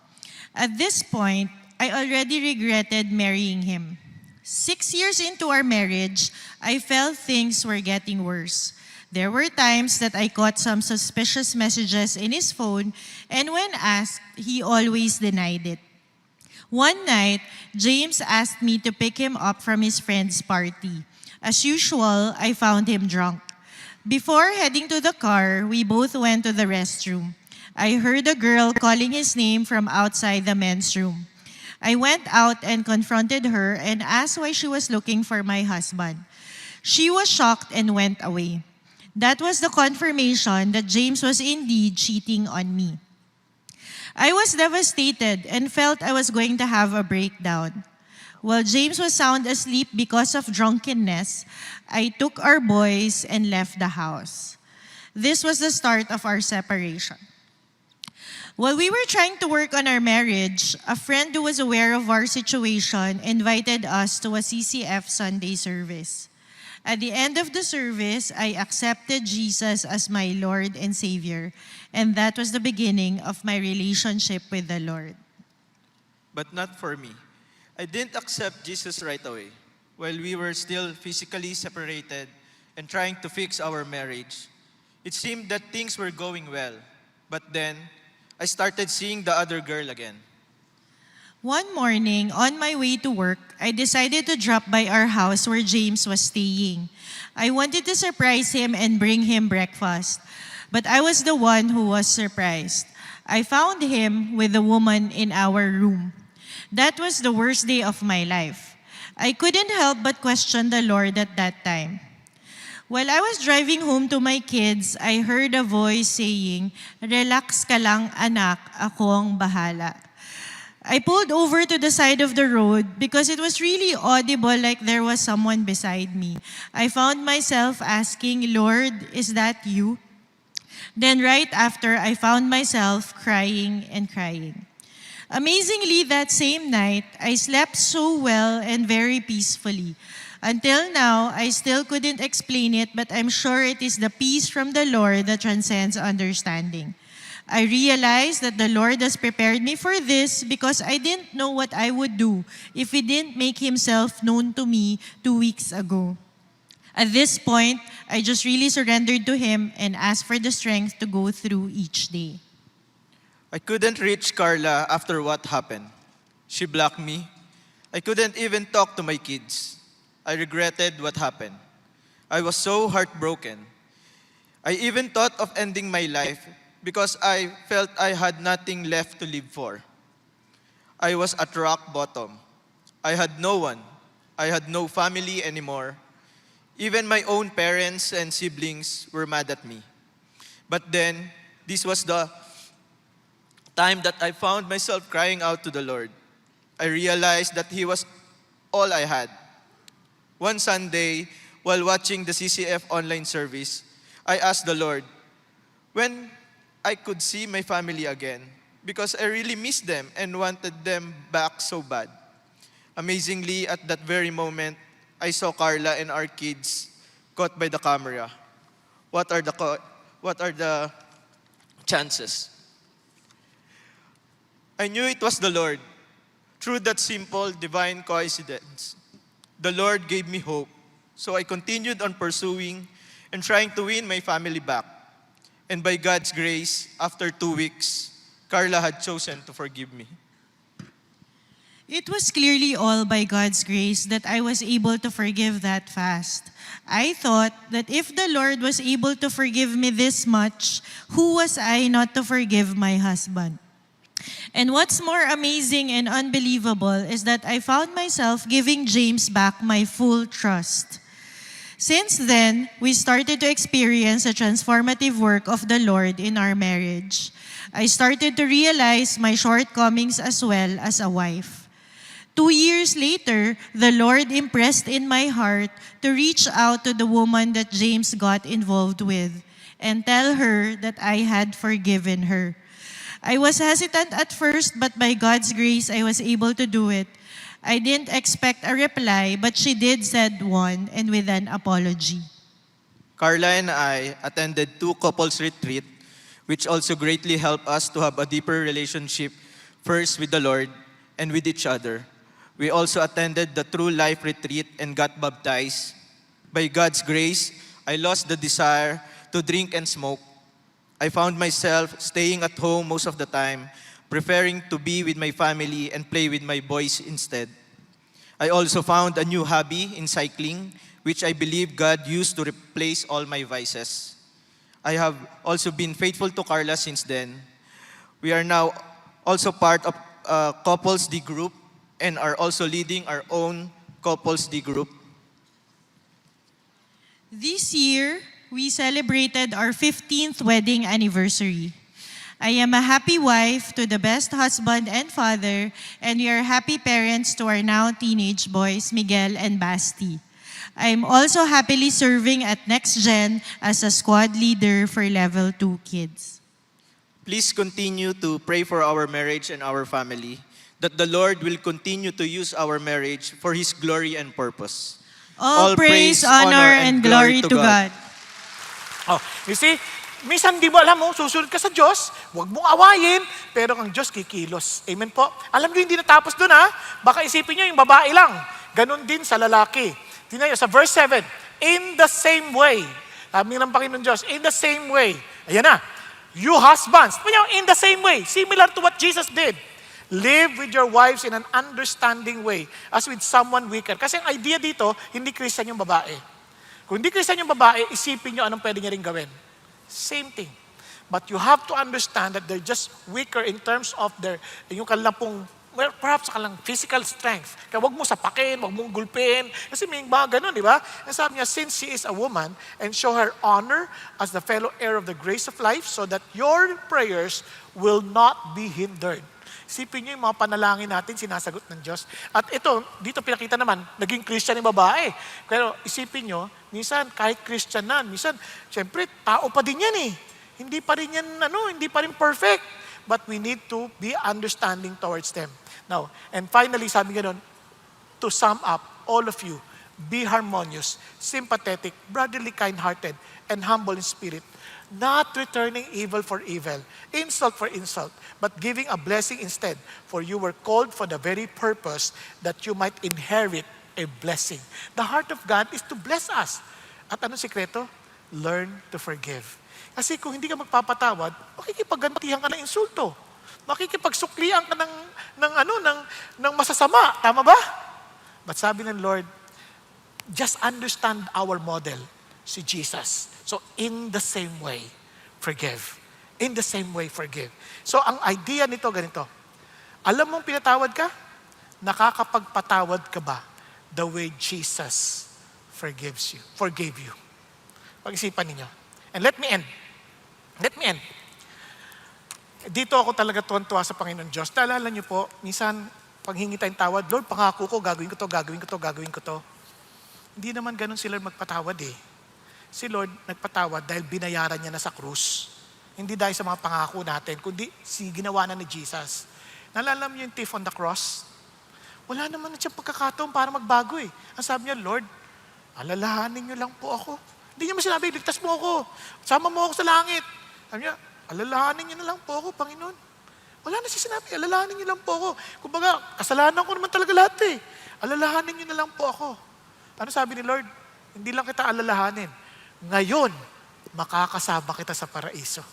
At this point, I already regretted marrying him. 6 years into our marriage, I felt things were getting worse. There were times that I caught some suspicious messages in his phone, and when asked, he always denied it. One night, James asked me to pick him up from his friend's party. As usual, I found him drunk. Before heading to the car, we both went to the restroom. I heard a girl calling his name from outside the men's room. I went out and confronted her and asked why she was looking for my husband. She was shocked and went away. That was the confirmation that James was indeed cheating on me. I was devastated and felt I was going to have a breakdown. While James was sound asleep because of drunkenness, I took our boys and left the house. This was the start of our separation. While we were trying to work on our marriage, a friend who was aware of our situation invited us to a CCF Sunday service. At the end of the service, I accepted Jesus as my Lord and Savior, and that was the beginning of my relationship with the Lord. But not for me. I didn't accept Jesus right away. While we were still physically separated and trying to fix our marriage, it seemed that things were going well. But then, I started seeing the other girl again. One morning, on my way to work, I decided to drop by our house where James was staying. I wanted to surprise him and bring him breakfast, but I was the one who was surprised. I found him with a woman in our room. That was the worst day of my life. I couldn't help but question the Lord at that time. While I was driving home to my kids, I heard a voice saying, "Relax ka lang anak, ako ang bahala." I pulled over to the side of the road because it was really audible like there was someone beside me. I found myself asking, "Lord, is that you?" Then right after, I found myself crying and crying. Amazingly, that same night, I slept so well and very peacefully. Until now, I still couldn't explain it, but I'm sure it is the peace from the Lord that transcends understanding. I realized that the Lord has prepared me for this because I didn't know what I would do if He didn't make Himself known to me 2 weeks ago. At this point, I just really surrendered to Him and asked for the strength to go through each day. I couldn't reach Carla after what happened. She blocked me. I couldn't even talk to my kids. I regretted what happened. I was so heartbroken. I even thought of ending my life because I felt I had nothing left to live for. I was at rock bottom. I had no one. I had no family anymore. Even my own parents and siblings were mad at me. But then, this was the time that I found myself crying out to the Lord. I realized that He was all I had. One Sunday, while watching the CCF online service, I asked the Lord when I could see my family again because I really missed them and wanted them back so bad. Amazingly, at that very moment, I saw Carla and our kids caught by the camera. What are the chances? I knew it was the Lord. Through that simple divine coincidence, the Lord gave me hope. So I continued on pursuing and trying to win my family back. And by God's grace, after 2 weeks, Carla had chosen to forgive me. It was clearly all by God's grace that I was able to forgive that fast. I thought that if the Lord was able to forgive me this much, who was I not to forgive my husband? And what's more amazing and unbelievable is that I found myself giving James back my full trust. Since then, we started to experience the transformative work of the Lord in our marriage. I started to realize my shortcomings as well as a wife. 2 years later, the Lord impressed in my heart to reach out to the woman that James got involved with and tell her that I had forgiven her. I was hesitant at first, but by God's grace, I was able to do it. I didn't expect a reply, but she did said one, and with an apology. Carla and I attended 2 couples retreat, which also greatly helped us to have a deeper relationship, first with the Lord and with each other. We also attended the True Life retreat and got baptized. By God's grace, I lost the desire to drink and smoke. I found myself staying at home most of the time, preferring to be with my family and play with my boys instead. I also found a new hobby in cycling, which I believe God used to replace all my vices. I have also been faithful to Carla since then. We are now also part of Couples D Group and are also leading our own Couples D Group. This year, we celebrated our 15th wedding anniversary. I am a happy wife to the best husband and father, and we are happy parents to our now teenage boys, Miguel and Basti. I am also happily serving at Next Gen as a squad leader for Level 2 kids. Please continue to pray for our marriage and our family, that the Lord will continue to use our marriage for His glory and purpose. All praise, honor, and glory to God. Oh, you see, minsan di mo alam mo, susunod ka sa Diyos, huwag mong awayin, pero ang Diyos kikilos. Amen po. Alam niyo, hindi natapos dun ha. Baka isipin niyo yung babae lang. Ganon din sa lalaki. Tingnan niyo, sa verse 7, in the same way, sabi ng Panginoon Diyos, in the same way, ayan na, you husbands, in the same way, similar to what Jesus did, live with your wives in an understanding way as with someone weaker. Kasi ang idea dito, hindi Christian yung babae. Kung hindi Christian yung babae, isipin nyo anong pwede niya rin gawin. Same thing. But you have to understand that they're just weaker in terms of yung kanilang pong, well, perhaps kanilang physical strength. Kaya wag mo sapakin, wag mong gulpin. Kasi may mga ganun, di ba? Ang sabi niya, since she is a woman, and show her honor as the fellow heir of the grace of life so that your prayers will not be hindered. Isipin niyo yung mga panalangin natin, sinasagot ng Diyos. At ito, dito pinakita naman, naging Christian yung babae. Pero isipin niyo, minsan kahit Christian na, minsan, syempre, tao pa din yan eh. Hindi pa rin yan, hindi pa rin perfect. But we need to be understanding towards them. Now, and finally, sabi nga nun, to sum up, all of you, be harmonious, sympathetic, brotherly, kind-hearted, and humble in spirit, not returning evil for evil, insult for insult, but giving a blessing instead. For you were called for the very purpose that you might inherit a blessing. The heart of God is to bless us. At anong sikreto? Learn to forgive. Kasi kung hindi ka magpapatawad, makikipaggantihan ka ng insulto. Makikipagsuklian ka ng masasama. Tama ba? But sabi ng Lord, just understand our model, si Jesus. So, in the same way, forgive. In the same way, forgive. So, ang idea nito ganito. Alam mong pinatawad ka? Nakakapagpatawad ka ba the way Jesus forgave you? Pag-isipan ninyo. And let me end. Dito ako talaga tuwan-tuwa sa Panginoon Diyos. Naalala niyo po, minsan, pag hingi tayong tawad, Lord, pangako ko, gagawin ko to. Hindi naman ganun sila magpatawad eh. Si Lord nagpatawad dahil binayaran niya na sa krus. Hindi dahil sa mga pangako natin, kundi ginawa na ni Jesus. Naalala mo yung thief on the cross? Wala naman na siyang pagkakataon para magbago eh. Ang sabi niya, Lord, alalahanin niyo lang po ako. Hindi niya sinabi, ligtas mo ako. Sama mo ako sa langit. Sabi niya, alalahanin niyo na lang po ako, Panginoon. Wala na siya sinabi, alalahanin niyo lang po ako. Kumbaga, kasalanan ko naman talaga lahat eh. Alalahanin niyo na lang po ako. Ano sabi ni Lord? Hindi lang kita alalahanin. Ngayon, makakasama kita sa paraiso.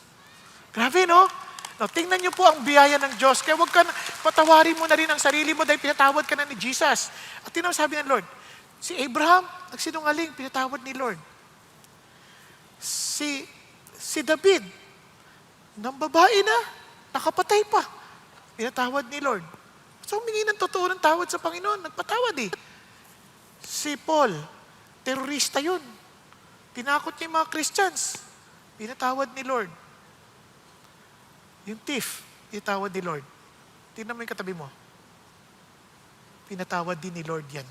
Grabe, no? Now, tingnan niyo po ang biyaya ng Diyos. Kaya huwag ka, patawarin mo na rin ang sarili mo dahil pinatawad ka na ni Jesus. At tingnan sabi ng Lord, si Abraham, nagsinungaling, pinatawad ni Lord. Si David, nang babae na, nakapatay pa, pinatawad ni Lord. So, humingi ng totoo ng tawad sa Panginoon, nagpatawad eh. Si Paul, terorista yun. Tinakot niya yung mga Christians. Pinatawad ni Lord. Yung thief, pinatawad ni Lord. Tingnan mo yung katabi mo. Pinatawad din ni Lord yan.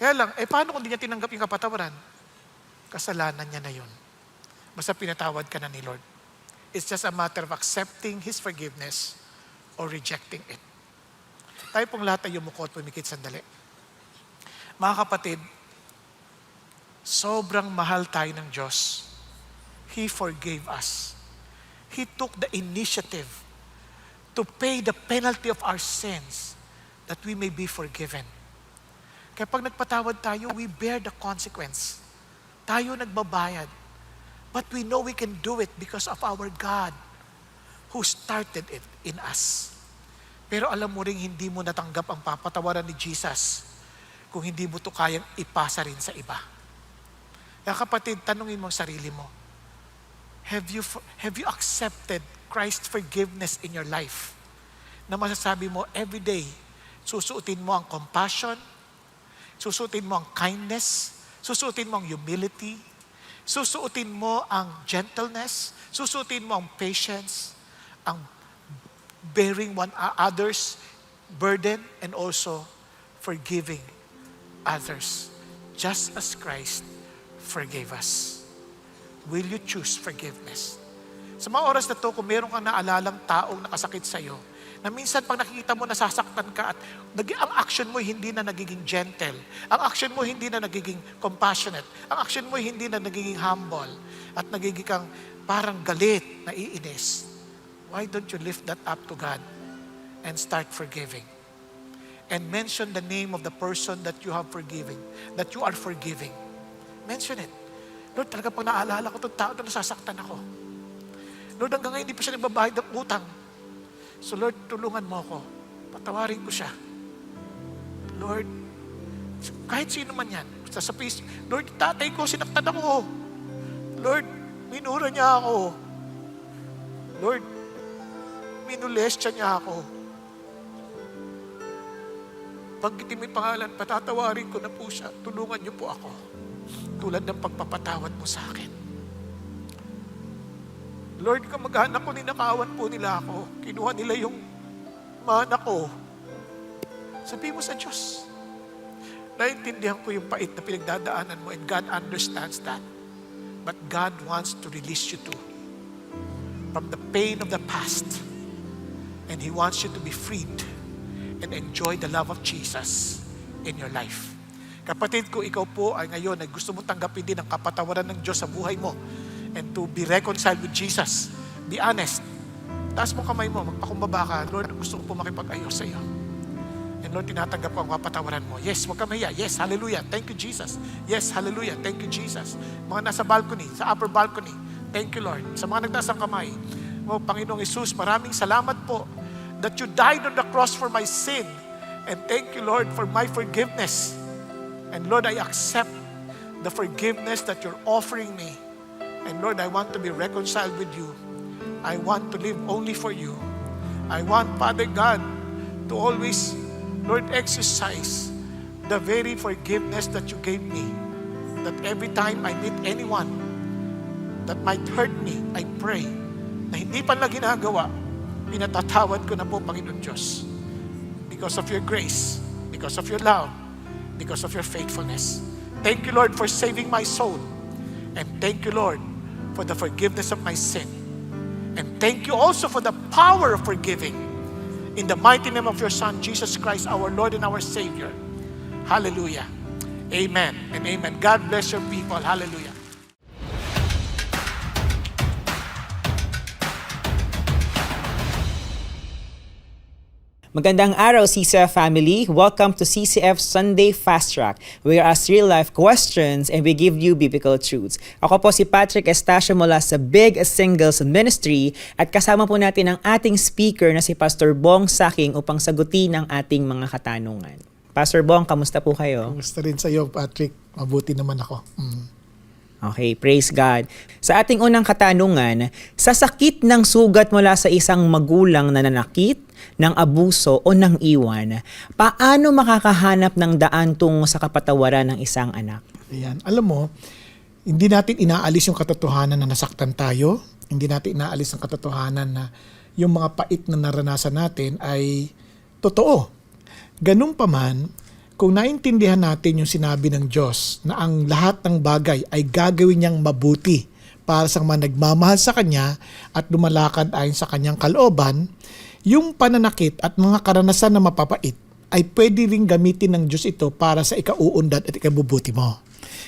Kaya lang, paano kung di niya tinanggap yung kapatawaran? Kasalanan niya na yun. Basta pinatawad ka na ni Lord. It's just a matter of accepting His forgiveness or rejecting it. Tayo pong lahat ay yumuko at pumikit sandali. Mga kapatid, sobrang mahal tayo ng Diyos. He forgave us. He took the initiative to pay the penalty of our sins that we may be forgiven. Kaya pag nagpatawad tayo, we bear the consequence. Tayo nagbabayad. But we know we can do it because of our God who started it in us. Pero alam mo rin, hindi mo natanggap ang papatawaran ni Jesus kung hindi mo ito kayang ipasa rin sa iba. Kaya kapatid, tanungin mo ang sarili mo, have you accepted Christ's forgiveness in your life? Na masasabi mo, every day, susuotin mo ang compassion, susuotin mo ang kindness, susuotin mo ang humility, Susuotin mo ang gentleness, susuotin mo ang patience, ang bearing one others' burden, and also forgiving others, just as Christ forgave us. Will you choose forgiveness? Sa mga oras na to, kung meron kang naalalang taong nakasakit sa'yo, na minsan pag nakikita mo nasasaktan ka at ang action mo hindi na nagiging gentle, ang action mo hindi na nagiging compassionate, ang action mo hindi na nagiging humble, at nagiging kang parang galit, naiinis, why don't you lift that up to God and start forgiving? And mention the name of the person that you have forgiven, that you are forgiving. Mention it. Lord, talaga pag naalala ko itong tao na nasasaktan ako. Lord, hanggang ngayon hindi pa siya nagbabayad ng utang. So Lord, tulungan mo ako. Patawarin ko siya. Lord, kahit sino man yan. Sa peace, Lord, tatay ko, sinaktan ako. Lord, minura niya ako. Lord, minulestya niya ako. Pagkitin may pangalan, patatawarin ko na po siya. Tulungan niyo po ako. Tulad ng pagpapatawad mo sa akin. Lord, kamag-anak ko, ninakawan po nila ako. Kinuha nila yung mana ko. Sabi mo sa Diyos, naintindihan ko yung pait na pinagdadaanan mo, and God understands that. But God wants to release you too from the pain of the past. And He wants you to be freed and enjoy the love of Jesus in your life. Kapatid ko, ikaw po ay ngayon ay gusto mo tanggapin din ang kapatawaran ng Diyos sa buhay mo and to be reconciled with Jesus. Be honest. Taas mo kamay mo, magpakumbaba ka. Lord, gusto ko po makipag-ayos sa iyo. And Lord, tinatanggap ko ang kapatawaran mo. Yes, huwag ka mahiya. Yes, hallelujah. Thank you, Jesus. Yes, hallelujah. Thank you, Jesus. Mga nasa balcony, sa upper balcony, thank you, Lord. Sa mga nagtaas ng kamay, oh, Panginoong Jesus, maraming salamat po that you died on the cross for my sin. And thank you, Lord, for my forgiveness. And Lord, I accept the forgiveness that you're offering me. And Lord, I want to be reconciled with you. I want to live only for you. I want, Father God, to always, Lord, exercise the very forgiveness that you gave me. That every time I meet anyone that might hurt me, I pray na hindi pa na ginagawa, pinatatawad ko na po, Panginoon Diyos. Because of your grace, because of your love, because of your faithfulness. Thank you, Lord, for saving my soul. And thank you, Lord, for the forgiveness of my sin. And thank you also for the power of forgiving. In the mighty name of your Son, Jesus Christ, our Lord and our Savior. Hallelujah. Amen and amen. God bless your people. Hallelujah. Magandang araw, CCF family. Welcome to CCF Sunday Fast Track. We ask real-life questions and we give you biblical truths. Ako po si Patrick Estacio mula sa Big Singles Ministry at kasama po natin ang ating speaker na si Pastor Bong Saking upang sagutin ang ating mga katanungan. Pastor Bong, kamusta po kayo? Kamusta rin sa iyo, Patrick? Mabuti naman ako. Okay, praise God. Sa ating unang katanungan, sa sakit ng sugat mula sa isang magulang na nanakit, ng abuso o ng iwan, paano makakahanap ng daan tungo sa kapatawaran ng isang anak? Ayan. Alam mo, hindi natin inaalis yung katotohanan na nasaktan tayo. Hindi natin inaalis ang katotohanan na yung mga pait na naranasan natin ay totoo. Ganun pa man, kung naintindihan natin yung sinabi ng Diyos na ang lahat ng bagay ay gagawin niyang mabuti para sa mga nagmamahal sa Kanya at lumalakad ayon sa Kanyang kalooban, yung pananakit at mga karanasan na mapapait ay pwede ring gamitin ng Diyos ito para sa ikauunlad at ikabubuti mo.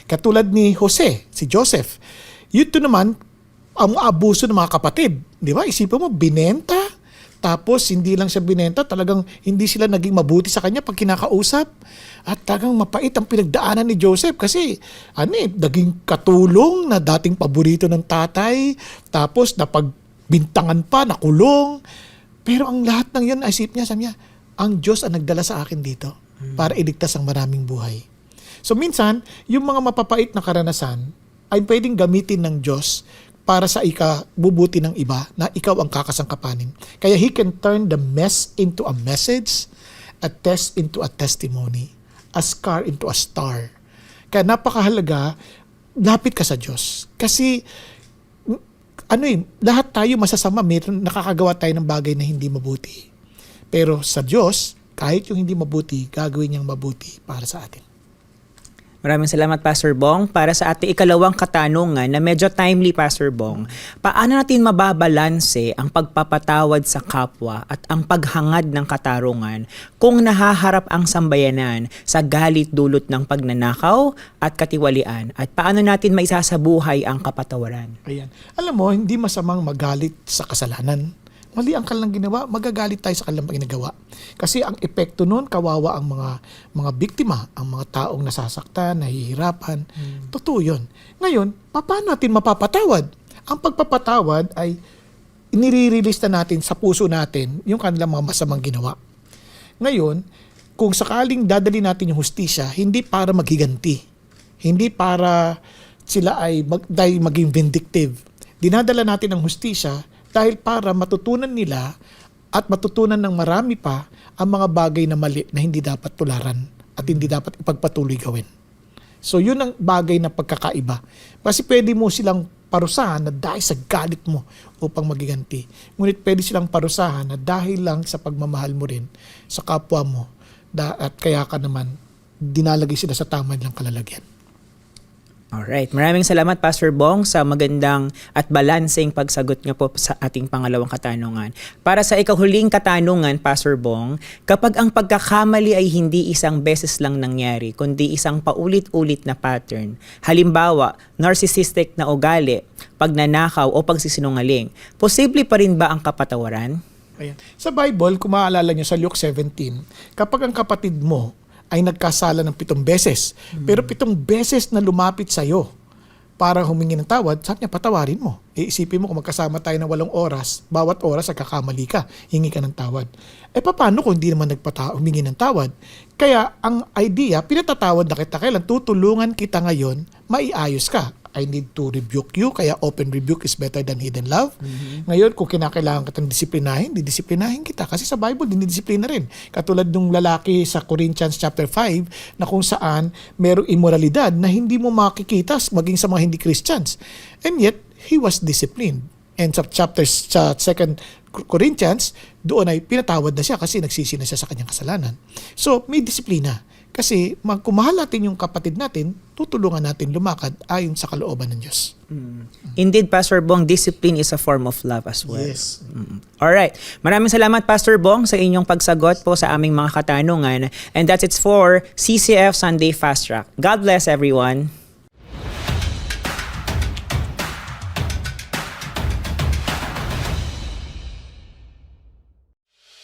Katulad ni Jose, si Joseph. Yun naman, ang abuso ng mga kapatid. Di ba? Isipin mo, binenta. Tapos, hindi lang siya binenta, talagang hindi sila naging mabuti sa kanya pag kinakausap. At talagang mapait ang pinagdaanan ni Joseph kasi naging katulong na dating paborito ng tatay. Tapos, napagbintangan pa, nakulong. Pero ang lahat ng yun, sabi niya, ang Diyos ang nagdala sa akin dito para iligtas ang maraming buhay. So minsan, yung mga mapapait na karanasan ay pwedeng gamitin ng Diyos para sa ikabubuti ng iba na ikaw ang kakasangkapanin. Kaya He can turn the mess into a message, a test into a testimony, a scar into a star. Kaya napakahalaga lapit ka sa Diyos. Kasi, lahat tayo masasama, nakakagawa tayo ng bagay na hindi mabuti. Pero sa Diyos, kahit yung hindi mabuti, gagawin niyang mabuti para sa atin. Maraming salamat, Pastor Bong. Para sa ating ikalawang katanungan na medyo timely, Pastor Bong, paano natin mababalanse ang pagpapatawad sa kapwa at ang paghangad ng katarungan kung nahaharap ang sambayanan sa galit dulot ng pagnanakaw at katiwalian? At paano natin maisasabuhay ang kapatawaran? Ayan. Alam mo, hindi masamang magalit sa kasalanan. Mali ang kanilang ginawa, magagalit tayo sa kanilang ginagawa. Kasi ang epekto nun, kawawa ang mga biktima, ang mga taong nasasaktan, nahihirapan. Totoo yun. Ngayon, paano natin mapapatawad? Ang pagpapatawad ay inire-release na natin sa puso natin yung kanilang mga masamang ginawa. Ngayon, kung sakaling dadali natin yung hustisya, hindi para maghiganti. Hindi para sila ay dahil maging vindictive. Dinadala natin ang hustisya dahil para matutunan nila at matutunan ng marami pa ang mga bagay na mali na hindi dapat tularan at hindi dapat ipagpatuloy gawin. So yun ang bagay na pagkakaiba. Kasi pwede mo silang parusahan na dahil sa galit mo upang magiganti. Ngunit pwede silang parusahan na dahil lang sa pagmamahal mo rin sa kapwa mo at kaya ka naman dinalagay sila sa tama nilang kalalagyan. Alright. Maraming salamat, Pastor Bong, sa magandang at balanseng pagsagot nga po sa ating pangalawang katanungan. Para sa ikahuling katanungan, Pastor Bong, kapag ang pagkakamali ay hindi isang beses lang nangyari, kundi isang paulit-ulit na pattern, halimbawa, narcissistic na ugali, pagnanakaw o pagsisinungaling, posible pa rin ba ang kapatawaran? Ayan. Sa Bible, kung maaalala nyo sa Luke 17, kapag ang kapatid mo ay nagkasala ng 7 beses. Pero 7 beses na lumapit sa'yo para humingi ng tawad, sabi niya, patawarin mo. Isipin mo kung magkasama tayo ng 8 oras, bawat oras nagkakamali ka, hingi ka ng tawad. Paano kung hindi naman humingi ng tawad? Kaya ang idea, pinatatawad na kita, kailan tutulungan kita ngayon, maiayos ka. I need to rebuke you, kaya open rebuke is better than hidden love. Ngayon, kung kinakailangan kitang disiplinahin, didisiplinahin kita. Kasi sa Bible, dinidisiplina rin. Katulad nung lalaki sa Corinthians chapter 5, na kung saan merong immoralidad na hindi mo makikita maging sa mga hindi Christians. And yet, he was disciplined. And sa sa 2 Corinthians, doon ay pinatawad na siya kasi nagsisi na siya sa kanyang kasalanan. So, may disiplina. Kasi kung mahal natin yung kapatid natin, tutulungan natin lumakad ayon sa kalooban ng Diyos. Indeed, Pastor Bong, discipline is a form of love as well. Yes. Alright. Maraming salamat, Pastor Bong, sa inyong pagsagot po sa aming mga katanungan. And that's it for CCF Sunday Fast Track. God bless everyone.